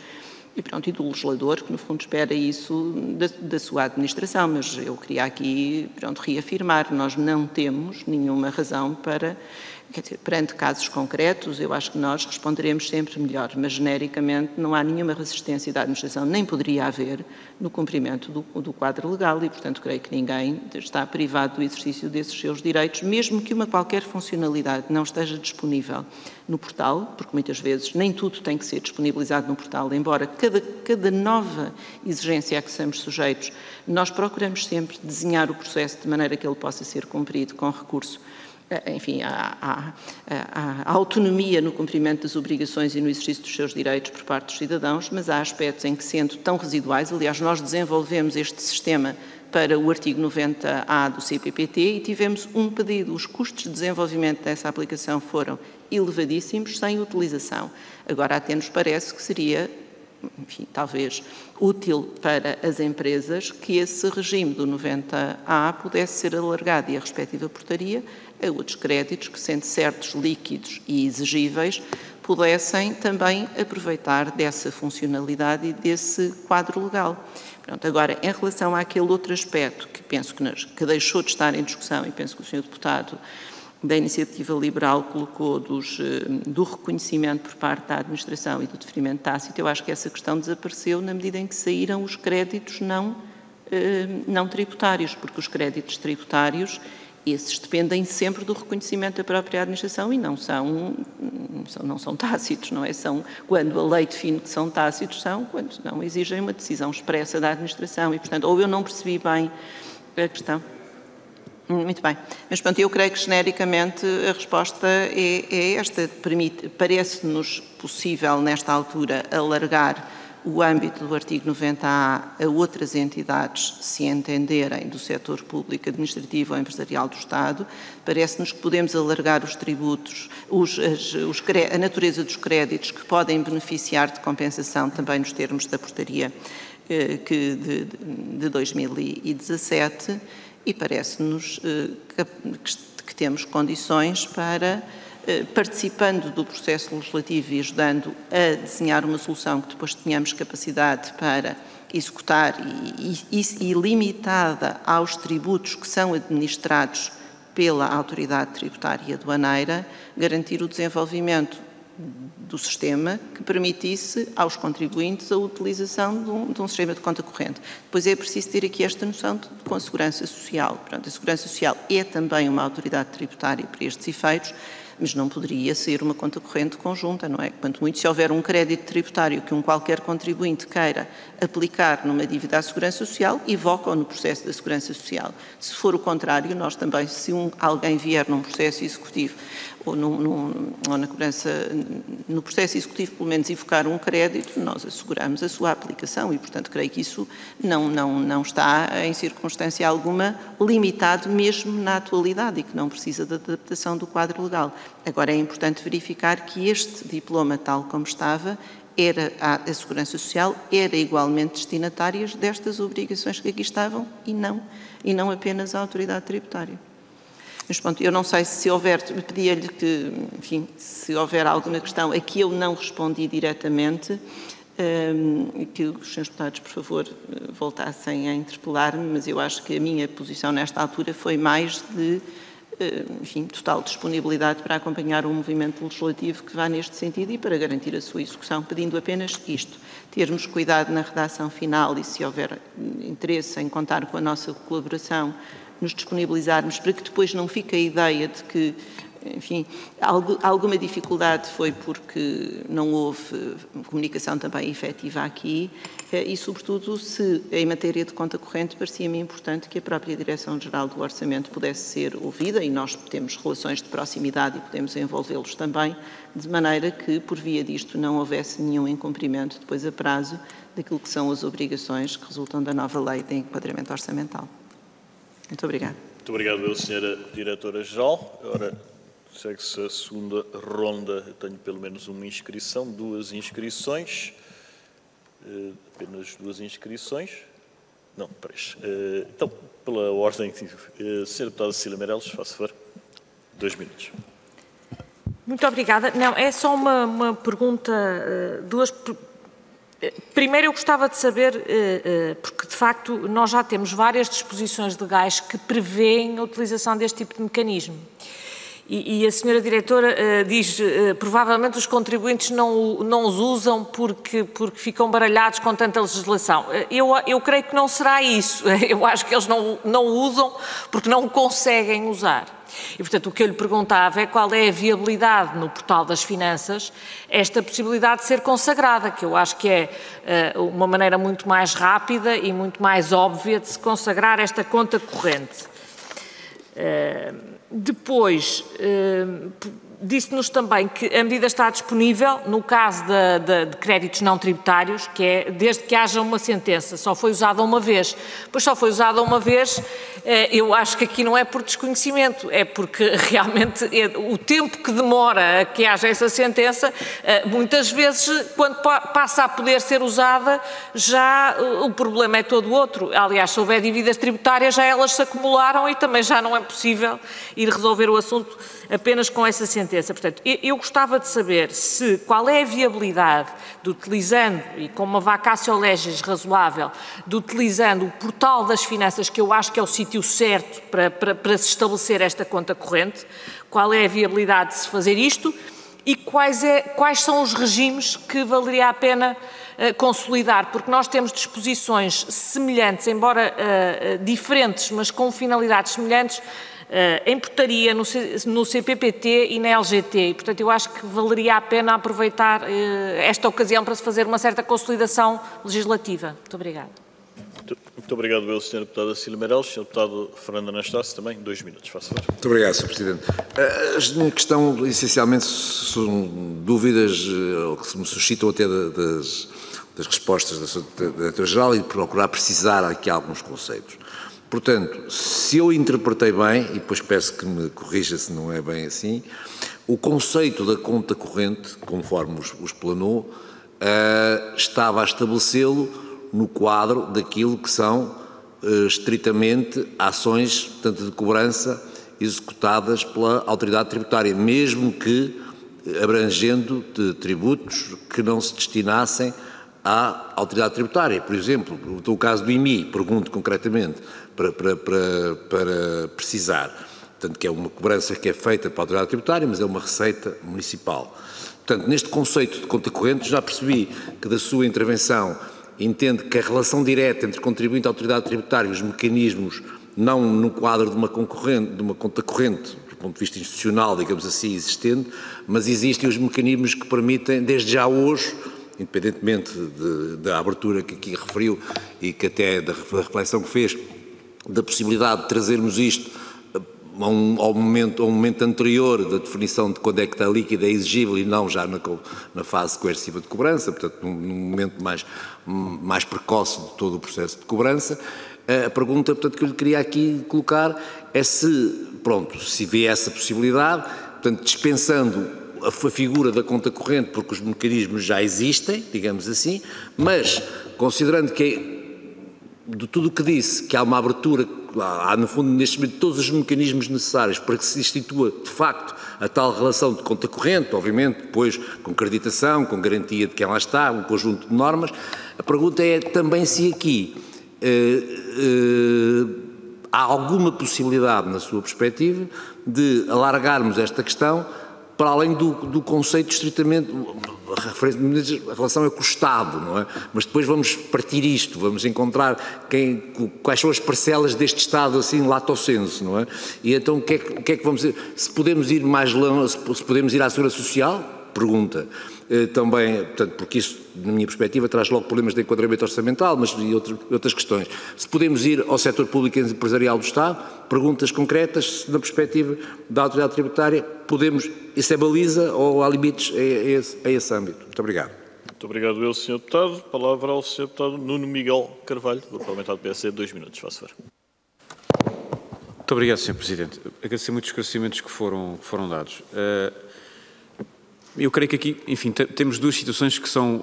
e do legislador, que no fundo espera isso da sua administração, mas eu queria aqui reafirmar, nós não temos nenhuma razão para Quer dizer, perante casos concretos, eu acho que nós responderemos sempre melhor, mas genericamente não há nenhuma resistência da administração, nem poderia haver, no cumprimento do quadro legal e, portanto, creio que ninguém está privado do exercício desses seus direitos, mesmo que uma qualquer funcionalidade não esteja disponível no portal, porque muitas vezes nem tudo tem que ser disponibilizado no portal, embora cada nova exigência a que somos sujeitos, nós procuramos sempre desenhar o processo de maneira que ele possa ser cumprido com recurso, enfim, a autonomia no cumprimento das obrigações e no exercício dos seus direitos por parte dos cidadãos, mas há aspectos em que, sendo tão residuais, aliás, nós desenvolvemos este sistema para o artigo 90A do CPPT e tivemos um pedido. Os custos de desenvolvimento dessa aplicação foram elevadíssimos, sem utilização. Agora, até nos parece que seria, enfim, talvez útil para as empresas que esse regime do 90A pudesse ser alargado e a respectiva portaria a outros créditos que, sendo certos, líquidos e exigíveis, pudessem também aproveitar dessa funcionalidade e desse quadro legal. Pronto, agora, em relação àquele outro aspecto que penso que deixou de estar em discussão e penso que o Sr. Deputado da Iniciativa Liberal colocou do reconhecimento por parte da administração e do deferimento tácito, eu acho que essa questão desapareceu na medida em que saíram os créditos não tributários, porque os créditos tributários, esses dependem sempre do reconhecimento da própria administração e não são tácitos, não é? São, quando a lei define que são tácitos, são quando não exigem uma decisão expressa da administração e, portanto, ou eu não percebi bem a questão. Muito bem. Mas, pronto, eu creio que, genericamente, a resposta é esta. Parece-nos possível, nesta altura, alargar o âmbito do artigo 90A a outras entidades, se entenderem, do setor público, administrativo ou empresarial do Estado. Parece-nos que podemos alargar os tributos, a natureza dos créditos que podem beneficiar de compensação também nos termos da portaria de 2017 e parece-nos que temos condições para, participando do processo legislativo e ajudando a desenhar uma solução que depois tenhamos capacidade para executar e limitada aos tributos que são administrados pela autoridade tributária e aduaneira, garantir o desenvolvimento do sistema que permitisse aos contribuintes a utilização de um sistema de conta corrente. Depois é preciso ter aqui esta noção com a Segurança Social. Portanto, a Segurança Social é também uma autoridade tributária para estes efeitos, mas não poderia ser uma conta corrente conjunta, não é? Quanto muito, se houver um crédito tributário que qualquer contribuinte queira aplicar numa dívida à Segurança Social, evoca-o no processo da Segurança Social. Se for o contrário, nós também, se alguém vier num processo executivo ou no processo executivo, pelo menos, evocar um crédito, nós asseguramos a sua aplicação e, portanto, creio que isso não está, em circunstância alguma, limitado mesmo na atualidade e que não precisa de adaptação do quadro legal. Agora, é importante verificar que este diploma, tal como estava, a Segurança Social era igualmente destinatária destas obrigações que aqui estavam e não apenas a autoridade tributária. Mas, pronto, eu não sei se houver, pedia-lhe que, enfim, se houver alguma questão a que eu não respondi diretamente, que os senhores deputados, por favor, voltassem a interpelar-me, mas eu acho que a minha posição nesta altura foi mais de, enfim, total disponibilidade para acompanhar um movimento legislativo que vá neste sentido e para garantir a sua execução, pedindo apenas isto, termos cuidado na redação final e, se houver interesse em contar com a nossa colaboração, nos disponibilizarmos para que depois não fique a ideia de que, enfim, alguma dificuldade foi porque não houve comunicação também efetiva aqui e, sobretudo, se em matéria de conta corrente parecia-me importante que a própria Direção-Geral do Orçamento pudesse ser ouvida e nós temos relações de proximidade e podemos envolvê-los também, de maneira que, por via disto, não houvesse nenhum incumprimento depois a prazo daquilo que são as obrigações que resultam da nova Lei de Enquadramento Orçamental. Muito obrigada. Muito obrigado, Sra. Diretora-Geral. Agora, segue-se a segunda ronda. Eu tenho pelo menos uma inscrição, duas inscrições. Apenas duas inscrições. Não, três. Então, pela ordem, Sra. Deputada Cecília Meireles, faça favor. 2 minutos. Muito obrigada. Não, é só uma pergunta, Primeiro, eu gostava de saber, porque de facto nós já temos várias disposições legais que prevêem a utilização deste tipo de mecanismo. E a senhora diretora diz, provavelmente os contribuintes não os usam porque ficam baralhados com tanta legislação. Eu creio que não será isso. Eu acho que eles não usam porque não conseguem usar. E, portanto, o que eu lhe perguntava é qual é a viabilidade no portal das finanças, esta possibilidade de ser consagrada, que eu acho que é uma maneira muito mais rápida e muito mais óbvia de se consagrar esta conta corrente. Depois, disse-nos também que a medida está disponível no caso de créditos não tributários, que é desde que haja uma sentença. Só foi usada uma vez. Pois só foi usada uma vez, eu acho que aqui não é por desconhecimento, é porque realmente o tempo que demora a que haja essa sentença, muitas vezes, quando passa a poder ser usada, já o problema é todo outro. Aliás, se houver dívidas tributárias, já elas se acumularam e também já não é possível ir resolver o assunto apenas com essa sentença. Portanto, eu gostava de saber qual é a viabilidade de utilizando, e com uma vacatio legis razoável, de utilizando o portal das finanças, que eu acho que é o sítio certo para se estabelecer esta conta corrente, qual é a viabilidade de se fazer isto e quais são os regimes que valeria a pena consolidar, porque nós temos disposições semelhantes, embora diferentes, mas com finalidades semelhantes, em portaria, no CPPT e na LGT. E, portanto, eu acho que valeria a pena aproveitar esta ocasião para se fazer uma certa consolidação legislativa. Muito obrigada. Muito obrigado, Sr. Deputada Cecília Meirelles. Sr. Deputado Fernando Anastácio, também 2 minutos, faça favor. Muito obrigado, Sr. Presidente. A minha questão, essencialmente, são dúvidas que se me suscitam até das respostas da Diretora-Geral e procurar precisar aqui alguns conceitos. Portanto, se eu interpretei bem, e depois peço que me corrija se não é bem assim, o conceito da conta corrente, conforme os planou, estava a estabelecê-lo no quadro daquilo que são estritamente ações, tanto de cobrança, executadas pela autoridade tributária, mesmo que abrangendo de tributos que não se destinassem à autoridade tributária. Por exemplo, o caso do IMI, pergunto concretamente, para precisar, portanto, que é uma cobrança que é feita para a autoridade tributária, mas é uma receita municipal. Portanto, neste conceito de conta corrente, já percebi que da sua intervenção entende que a relação direta entre contribuinte e autoridade tributária, os mecanismos, não no quadro de uma conta corrente, do ponto de vista institucional, digamos assim, existente, mas existem os mecanismos que permitem, desde já hoje, independentemente da abertura que aqui referiu e que até da reflexão que fez, da possibilidade de trazermos isto ao momento anterior da definição de quando é que está líquido, é exigível e não já na fase coerciva de cobrança, portanto, num momento mais precoce de todo o processo de cobrança. A pergunta, portanto, que eu lhe queria aqui colocar é se vê essa possibilidade, portanto, dispensando a figura da conta corrente, porque os mecanismos já existem, digamos assim, mas considerando que de tudo o que disse, que há uma abertura, há no fundo neste momento todos os mecanismos necessários para que se institua de facto a tal relação de conta corrente, obviamente depois com acreditação, com garantia de quem lá está, um conjunto de normas, a pergunta é também se aqui há alguma possibilidade na sua perspectiva de alargarmos esta questão para além do conceito estritamente, a relação é com o Estado, não é? Mas depois vamos partir isto, vamos encontrar quais são as parcelas deste Estado, assim, lato sensu, não é? E então o que é que vamos dizer? Se podemos ir mais longe, se podemos ir à Segurança Social? Pergunta. Também, portanto, porque isso, na minha perspectiva, traz logo problemas de enquadramento orçamental, mas e outras questões. Se podemos ir ao setor público e empresarial do Estado, perguntas concretas, na perspectiva da autoridade tributária, podemos, isso é baliza ou há limites a esse âmbito? Muito obrigado. Muito obrigado, Sr. Deputado. Palavra ao Sr. Deputado Nuno Miguel Carvalho, do Parlamentar do PSD, 2 minutos, faça favor. Muito obrigado, Sr. Presidente. Agradecer muitos esclarecimentos que foram dados. Eu creio que aqui, enfim, temos duas situações que são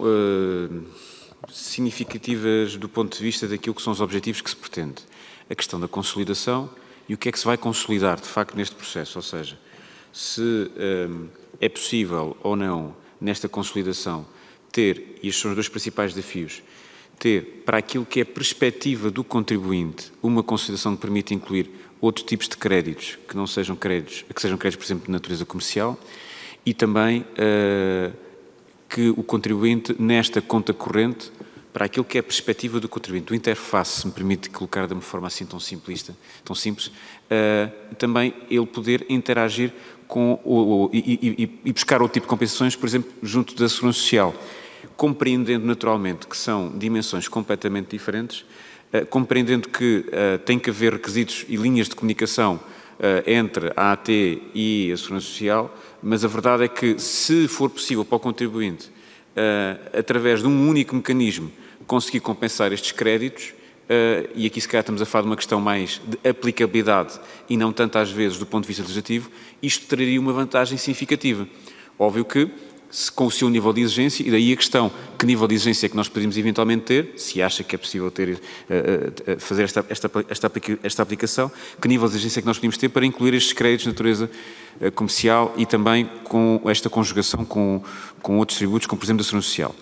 significativas do ponto de vista daquilo que são os objetivos que se pretende. A questão da consolidação e o que é que se vai consolidar, de facto, neste processo. Ou seja, se é possível ou não, nesta consolidação, ter, e estes são os dois principais desafios, ter, para aquilo que é a perspectiva do contribuinte, uma consolidação que permite incluir outros tipos de créditos, que não sejam créditos, que sejam créditos, por exemplo, de natureza comercial, e também que o contribuinte, nesta conta corrente, para aquilo que é a perspectiva do contribuinte, do interface, se me permite colocar de uma forma assim tão simplista, tão simples, também ele poder interagir com e buscar outro tipo de compensações, por exemplo, junto da Segurança Social, compreendendo naturalmente que são dimensões completamente diferentes, compreendendo que tem que haver requisitos e linhas de comunicação entre a AT e a Segurança Social, mas a verdade é que, se for possível para o contribuinte, através de um único mecanismo, conseguir compensar estes créditos, e aqui se calhar estamos a falar de uma questão mais de aplicabilidade e não tanto às vezes do ponto de vista legislativo, isto traria uma vantagem significativa. Óbvio que, com o seu nível de exigência, e daí a questão, que nível de exigência é que nós poderíamos eventualmente ter, se acha que é possível fazer esta aplicação, que nível de exigência é que nós podíamos ter para incluir estes créditos de natureza comercial e também com esta conjugação com outros tributos, como por exemplo da Segurança Social.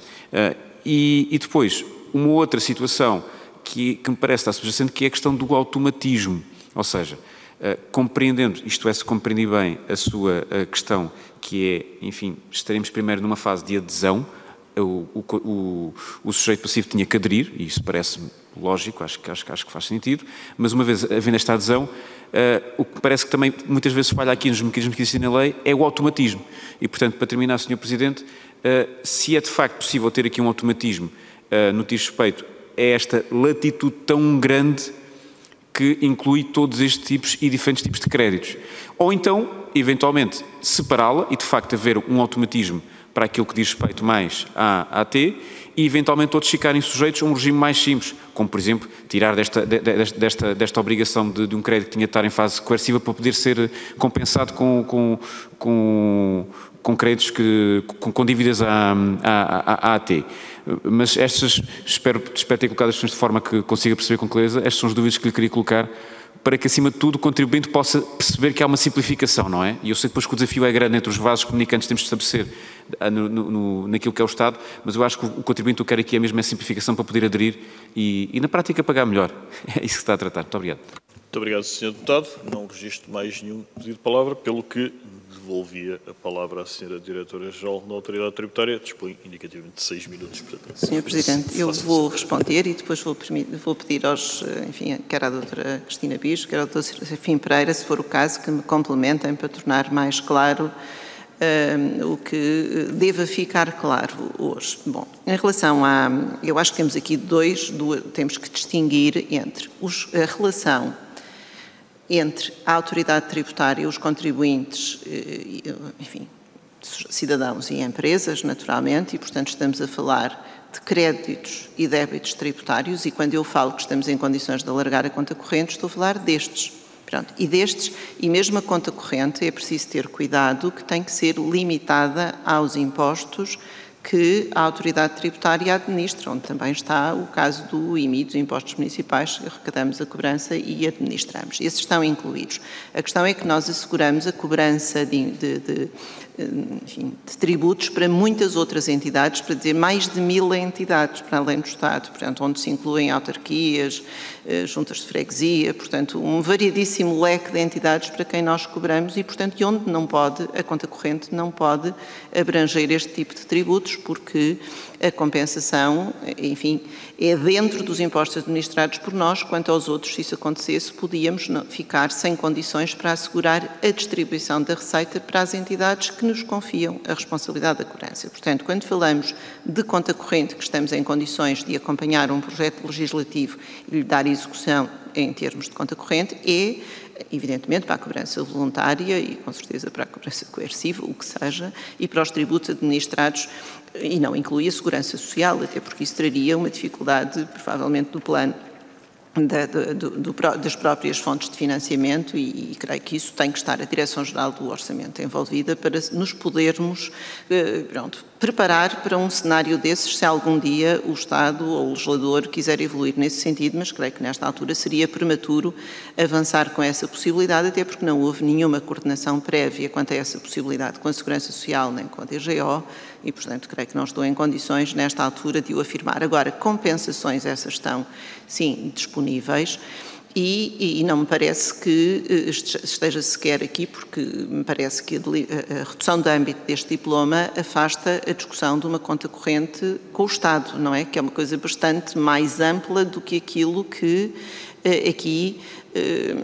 E depois, uma outra situação que me parece estar subjacente, que é a questão do automatismo, ou seja, compreendendo, isto é, se compreendi bem a sua questão, que é, enfim, estaremos primeiro numa fase de adesão, o sujeito passivo tinha que aderir, e isso parece-me lógico, acho que faz sentido, mas uma vez havendo esta adesão, o que parece que também muitas vezes falha aqui nos mecanismos que existem na lei é o automatismo. E, portanto, para terminar, Sr. Presidente, se é de facto possível ter aqui um automatismo no que diz respeito a esta latitude tão grande que inclui todos estes tipos e diferentes tipos de créditos. Ou então, eventualmente, separá-la e, de facto, haver um automatismo para aquilo que diz respeito mais à AT e, eventualmente, outros ficarem sujeitos a um regime mais simples, como, por exemplo, tirar desta obrigação de um crédito que tinha de estar em fase coerciva para poder ser compensado com créditos com dívidas à AT. Mas estas, espero ter colocado as questões de forma que consiga perceber com clareza, estas são as dúvidas que lhe queria colocar, para que, acima de tudo, o contribuinte possa perceber que há uma simplificação, não é? E eu sei depois que o desafio é grande entre os vasos comunicantes que temos de estabelecer naquilo que é o Estado, mas eu acho que o contribuinte o que quer aqui é mesmo a simplificação para poder aderir e na prática, pagar melhor. É isso que se está a tratar. Muito obrigado. Muito obrigado, Sr. Deputado. Não registro mais nenhum pedido de palavra, pelo que devolvia a palavra à Sra. Diretora-Geral da Autoridade Tributária. Dispõe indicativamente de 6 minutos. Portanto, Sr. Presidente, eu vou responder e depois vou pedir aos, enfim, quer à doutora Cristina Bicho, quer ao Dr. Serafim Pereira, se for o caso, que me complementem para tornar mais claro o que deva ficar claro hoje. Bom, em relação eu acho que temos aqui temos que distinguir entre a relação entre a autoridade tributária, os contribuintes, enfim, cidadãos e empresas, naturalmente, e, portanto, estamos a falar de créditos e débitos tributários, e quando eu falo que estamos em condições de alargar a conta corrente, estou a falar destes. Pronto, e mesmo a conta corrente é preciso ter cuidado que tem que ser limitada aos impostos que a autoridade tributária administra, onde também está o caso do IMI, dos impostos municipais, arrecadamos a cobrança e administramos. Esses estão incluídos. A questão é que nós asseguramos a cobrança de tributos para muitas outras entidades, para dizer mais de 1000 entidades, para além do Estado, portanto, onde se incluem autarquias, juntas de freguesia, portanto, um variedíssimo leque de entidades para quem nós cobramos e, portanto, onde a conta corrente não pode abranger este tipo de tributos, porque a compensação, enfim, é dentro dos impostos administrados por nós. Quanto aos outros, se isso acontecesse, podíamos ficar sem condições para assegurar a distribuição da receita para as entidades que nos confiam a responsabilidade da cobrança. Portanto, quando falamos de conta corrente, que estamos em condições de acompanhar um projeto legislativo e lhe dar execução em termos de conta corrente, é, evidentemente, para a cobrança voluntária e, com certeza, para a cobrança coerciva, o que seja, e para os tributos administrados, e não inclui a segurança social, até porque isso traria uma dificuldade, provavelmente, do plano das próprias fontes de financiamento e creio que isso tem que estar a Direção-Geral do Orçamento envolvida para nos podermos preparar para um cenário desses se algum dia o Estado ou o legislador quiser evoluir nesse sentido, mas creio que nesta altura seria prematuro avançar com essa possibilidade, até porque não houve nenhuma coordenação prévia quanto a essa possibilidade com a Segurança Social nem com a DGO e, portanto, creio que não estou em condições nesta altura de o afirmar. Agora, compensações essas estão, sim, disponíveis E não me parece que esteja sequer aqui, porque me parece que a redução do âmbito deste diploma afasta a discussão de uma conta corrente com o Estado, não é? Que é uma coisa bastante mais ampla do que aquilo que aqui,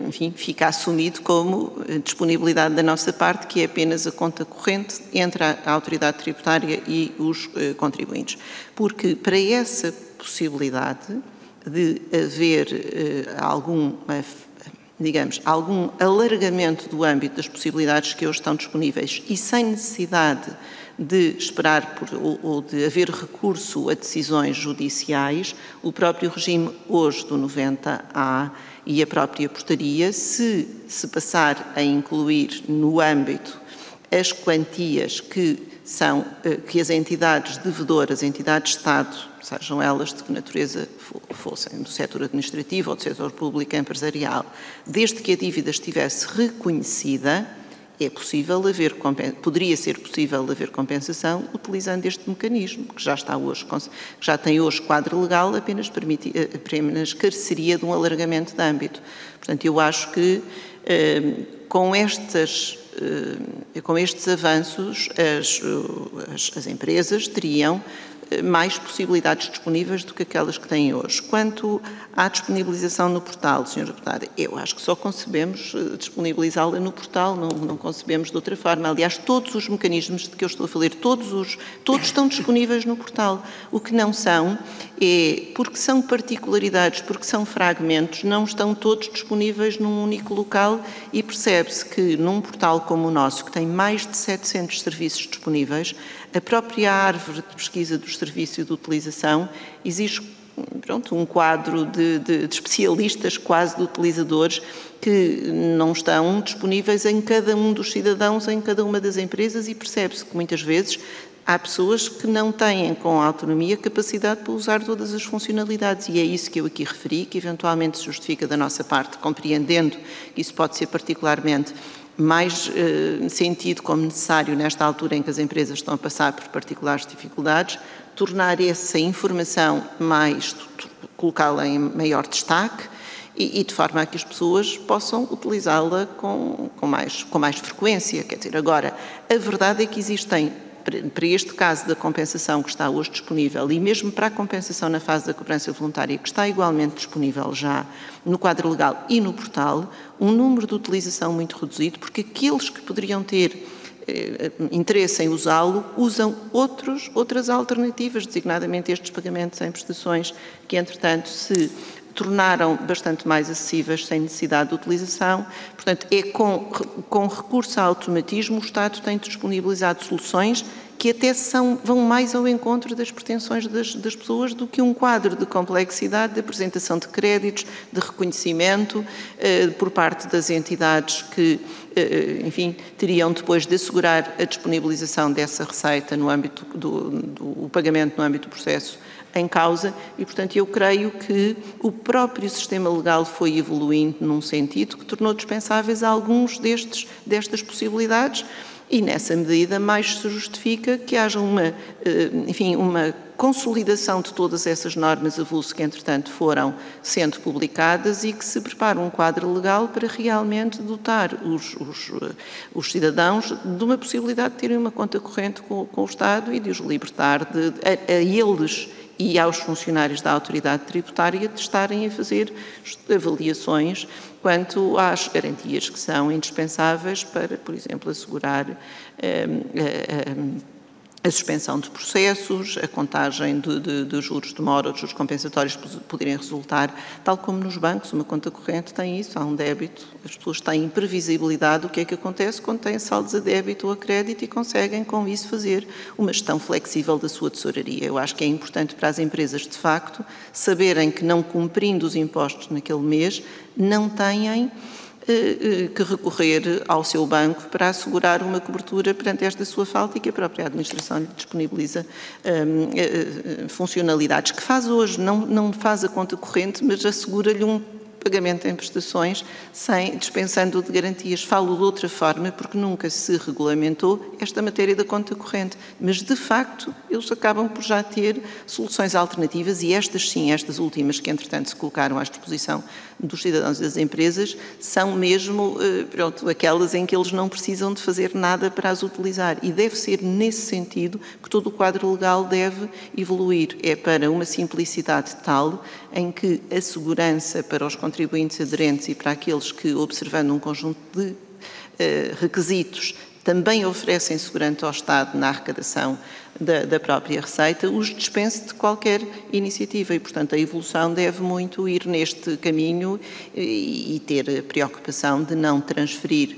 enfim, fica assumido como disponibilidade da nossa parte, que é apenas a conta corrente entre a autoridade tributária e os contribuintes. Porque para essa possibilidade de haver algum alargamento do âmbito das possibilidades que hoje estão disponíveis e sem necessidade de esperar ou de haver recurso a decisões judiciais, o próprio regime hoje do 90A e a própria portaria, se passar a incluir no âmbito as quantias que as entidades devedoras, entidades de Estado, sejam elas de que natureza fossem, do setor administrativo ou do setor público empresarial, desde que a dívida estivesse reconhecida, poderia ser possível haver compensação utilizando este mecanismo, que já tem hoje quadro legal, apenas careceria de um alargamento de âmbito. Portanto, eu acho que com estes avanços as empresas teriam mais possibilidades disponíveis do que aquelas que têm hoje. Quanto à disponibilização no portal, Sr. Deputado, eu acho que só concebemos disponibilizá-la no portal, não concebemos de outra forma. Aliás, todos os mecanismos de que eu estou a falar, todos estão disponíveis no portal. O que não são porque são particularidades, porque são fragmentos, não estão todos disponíveis num único local e percebe-se que num portal como o nosso, que tem mais de 700 serviços disponíveis, a própria árvore de pesquisa dos serviços e de utilização exige um quadro de especialistas, quase de utilizadores, que não estão disponíveis em cada um dos cidadãos, em cada uma das empresas, e percebe-se que muitas vezes há pessoas que não têm com autonomia capacidade para usar todas as funcionalidades, e é isso que eu aqui referi, que eventualmente se justifica da nossa parte, compreendendo que isso pode ser particularmente mais sentido como necessário nesta altura em que as empresas estão a passar por particulares dificuldades, tornar essa informação colocá-la em maior destaque e de forma a que as pessoas possam utilizá-la com mais frequência. Quer dizer, agora, a verdade é que existem, para este caso da compensação que está hoje disponível e mesmo para a compensação na fase da cobrança voluntária, que está igualmente disponível já no quadro legal e no portal, um número de utilização muito reduzido, porque aqueles que poderiam ter interesse em usá-lo, usam outras alternativas, designadamente estes pagamentos em prestações, que entretanto se tornaram bastante mais acessíveis sem necessidade de utilização. Portanto, com recurso a automatismo, o Estado tem disponibilizado soluções que até vão mais ao encontro das pretensões das pessoas do que um quadro de complexidade de apresentação de créditos, de reconhecimento por parte das entidades que, enfim, teriam depois de assegurar a disponibilização dessa receita no âmbito do pagamento no âmbito do processo em causa e, portanto, eu creio que o próprio sistema legal foi evoluindo num sentido que tornou dispensáveis alguns destas possibilidades e, nessa medida, mais se justifica que haja uma consolidação de todas essas normas avulso que, entretanto, foram sendo publicadas e que se prepara um quadro legal para realmente dotar os cidadãos de uma possibilidade de terem uma conta corrente com o Estado e de os libertar a eles e aos funcionários da autoridade tributária de estarem a fazer avaliações quanto às garantias que são indispensáveis para, por exemplo, assegurar a suspensão de processos, a contagem de juros de mora ou de juros compensatórios poderem resultar, tal como nos bancos, uma conta corrente tem isso, há um débito, as pessoas têm previsibilidade do que é que acontece quando têm saldos a débito ou a crédito e conseguem com isso fazer uma gestão flexível da sua tesouraria. Eu acho que é importante para as empresas, de facto, saberem que não cumprindo os impostos naquele mês, não têm que recorrer ao seu banco para assegurar uma cobertura perante esta sua falta e que a própria administração lhe disponibiliza funcionalidades que faz hoje, não faz a conta corrente, mas assegura-lhe pagamento em prestações dispensando de garantias. Falo de outra forma, porque nunca se regulamentou esta matéria da conta corrente, mas de facto eles acabam por já ter soluções alternativas e estas sim, estas últimas que entretanto se colocaram à disposição dos cidadãos e das empresas, são mesmo aquelas em que eles não precisam de fazer nada para as utilizar e deve ser nesse sentido que todo o quadro legal deve evoluir. É para uma simplicidade tal em que a segurança para os contribuintes aderentes e para aqueles que, observando um conjunto de requisitos, também oferecem segurança ao Estado na arrecadação da própria receita, os dispense de qualquer iniciativa e, portanto, a evolução deve muito ir neste caminho e ter a preocupação de não transferir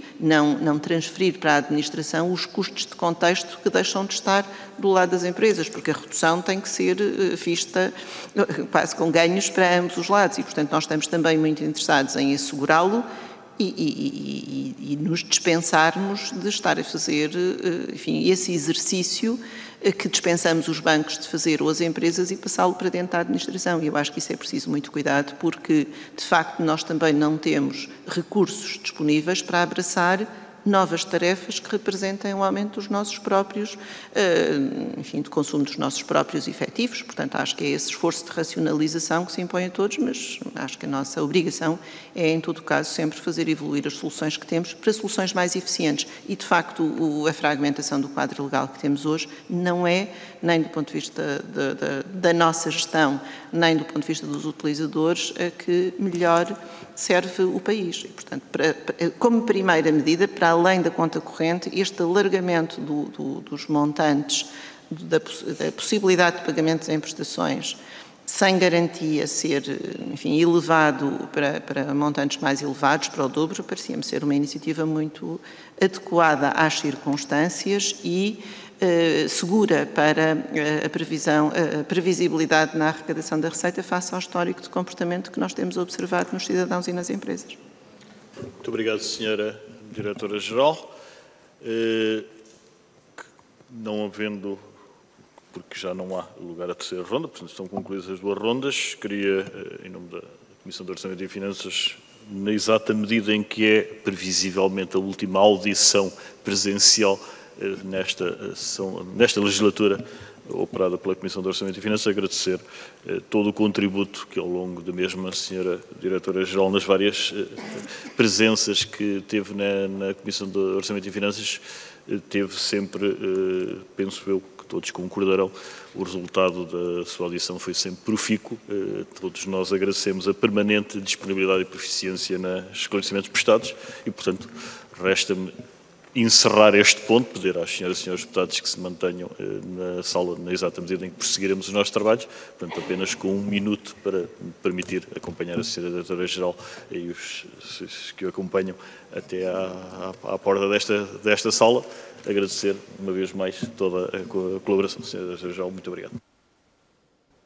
para a administração os custos de contexto que deixam de estar do lado das empresas, porque a redução tem que ser vista quase com ganhos para ambos os lados e, portanto, nós estamos também muito interessados em assegurá-lo e nos dispensarmos de estar a fazer, enfim, esse exercício que dispensamos os bancos de fazer ou as empresas e passá-lo para dentro da administração. E eu acho que isso é preciso muito cuidado porque, de facto, nós também não temos recursos disponíveis para abraçar novas tarefas que representem o aumento dos nossos próprios, enfim, do consumo dos nossos próprios efetivos. Portanto, acho que é esse esforço de racionalização que se impõe a todos, mas acho que a nossa obrigação é, em todo caso, sempre fazer evoluir as soluções que temos para soluções mais eficientes. E, de facto, a fragmentação do quadro legal que temos hoje não é, nem do ponto de vista da nossa gestão, nem do ponto de vista dos utilizadores, a que melhor serve o país. E, portanto, como primeira medida, para além da conta corrente, este alargamento dos montantes, da possibilidade de pagamentos em prestações, sem garantia ser, enfim, elevado para montantes mais elevados, para o dobro, parecia-me ser uma iniciativa muito adequada às circunstâncias e segura para a previsibilidade na arrecadação da receita face ao histórico de comportamento que nós temos observado nos cidadãos e nas empresas. Muito obrigado, Sra. Diretora-Geral. Não havendo, porque já não há lugar à terceira ronda, portanto estão concluídas as duas rondas, queria, em nome da Comissão de Orçamento e Finanças, na exata medida em que é previsivelmente a última audição presencial nesta legislatura operada pela Comissão de Orçamento e Finanças, agradecer todo o contributo que ao longo da mesma Sra. Diretora-Geral, nas várias presenças que teve na Comissão de Orçamento e Finanças, teve sempre, penso eu, que todos concordarão, o resultado da sua audição foi sempre profícuo. Todos nós agradecemos a permanente disponibilidade e proficiência nos esclarecimentos prestados e, portanto, resta-me encerrar este ponto, pedir às senhoras e senhores deputados que se mantenham na sala na exata medida em que prosseguiremos os nossos trabalhos, portanto apenas com 1 minuto para me permitir acompanhar a Sra. Diretora-Geral e os que o acompanham até à porta desta sala. Agradecer uma vez mais toda a colaboração. Sra. Diretora-Geral, muito obrigado.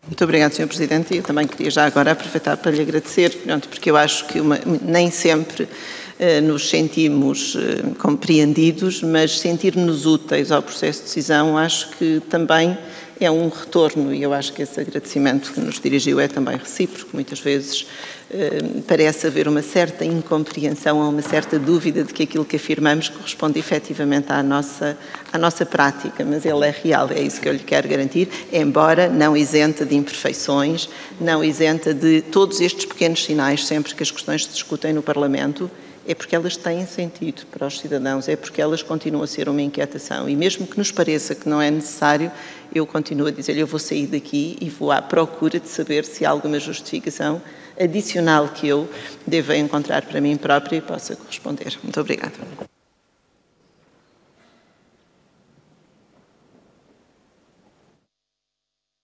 Muito obrigado, Sr. Presidente. Eu também queria já agora aproveitar para lhe agradecer, porque eu acho que nem sempre nos sentimos compreendidos, mas sentir-nos úteis ao processo de decisão acho que também é um retorno e eu acho que esse agradecimento que nos dirigiu é também recíproco. Muitas vezes parece haver uma certa incompreensão ou uma certa dúvida de que aquilo que afirmamos corresponde efetivamente à nossa prática, mas ele é real, é isso que eu lhe quero garantir, embora não isenta de imperfeições, não isenta de todos estes pequenos sinais sempre que as questões se discutem no Parlamento, é porque elas têm sentido para os cidadãos, é porque elas continuam a ser uma inquietação. E mesmo que nos pareça que não é necessário, eu continuo a dizer, eu vou sair daqui e vou à procura de saber se há alguma justificação adicional que eu deva encontrar para mim própria e possa corresponder. Muito obrigada.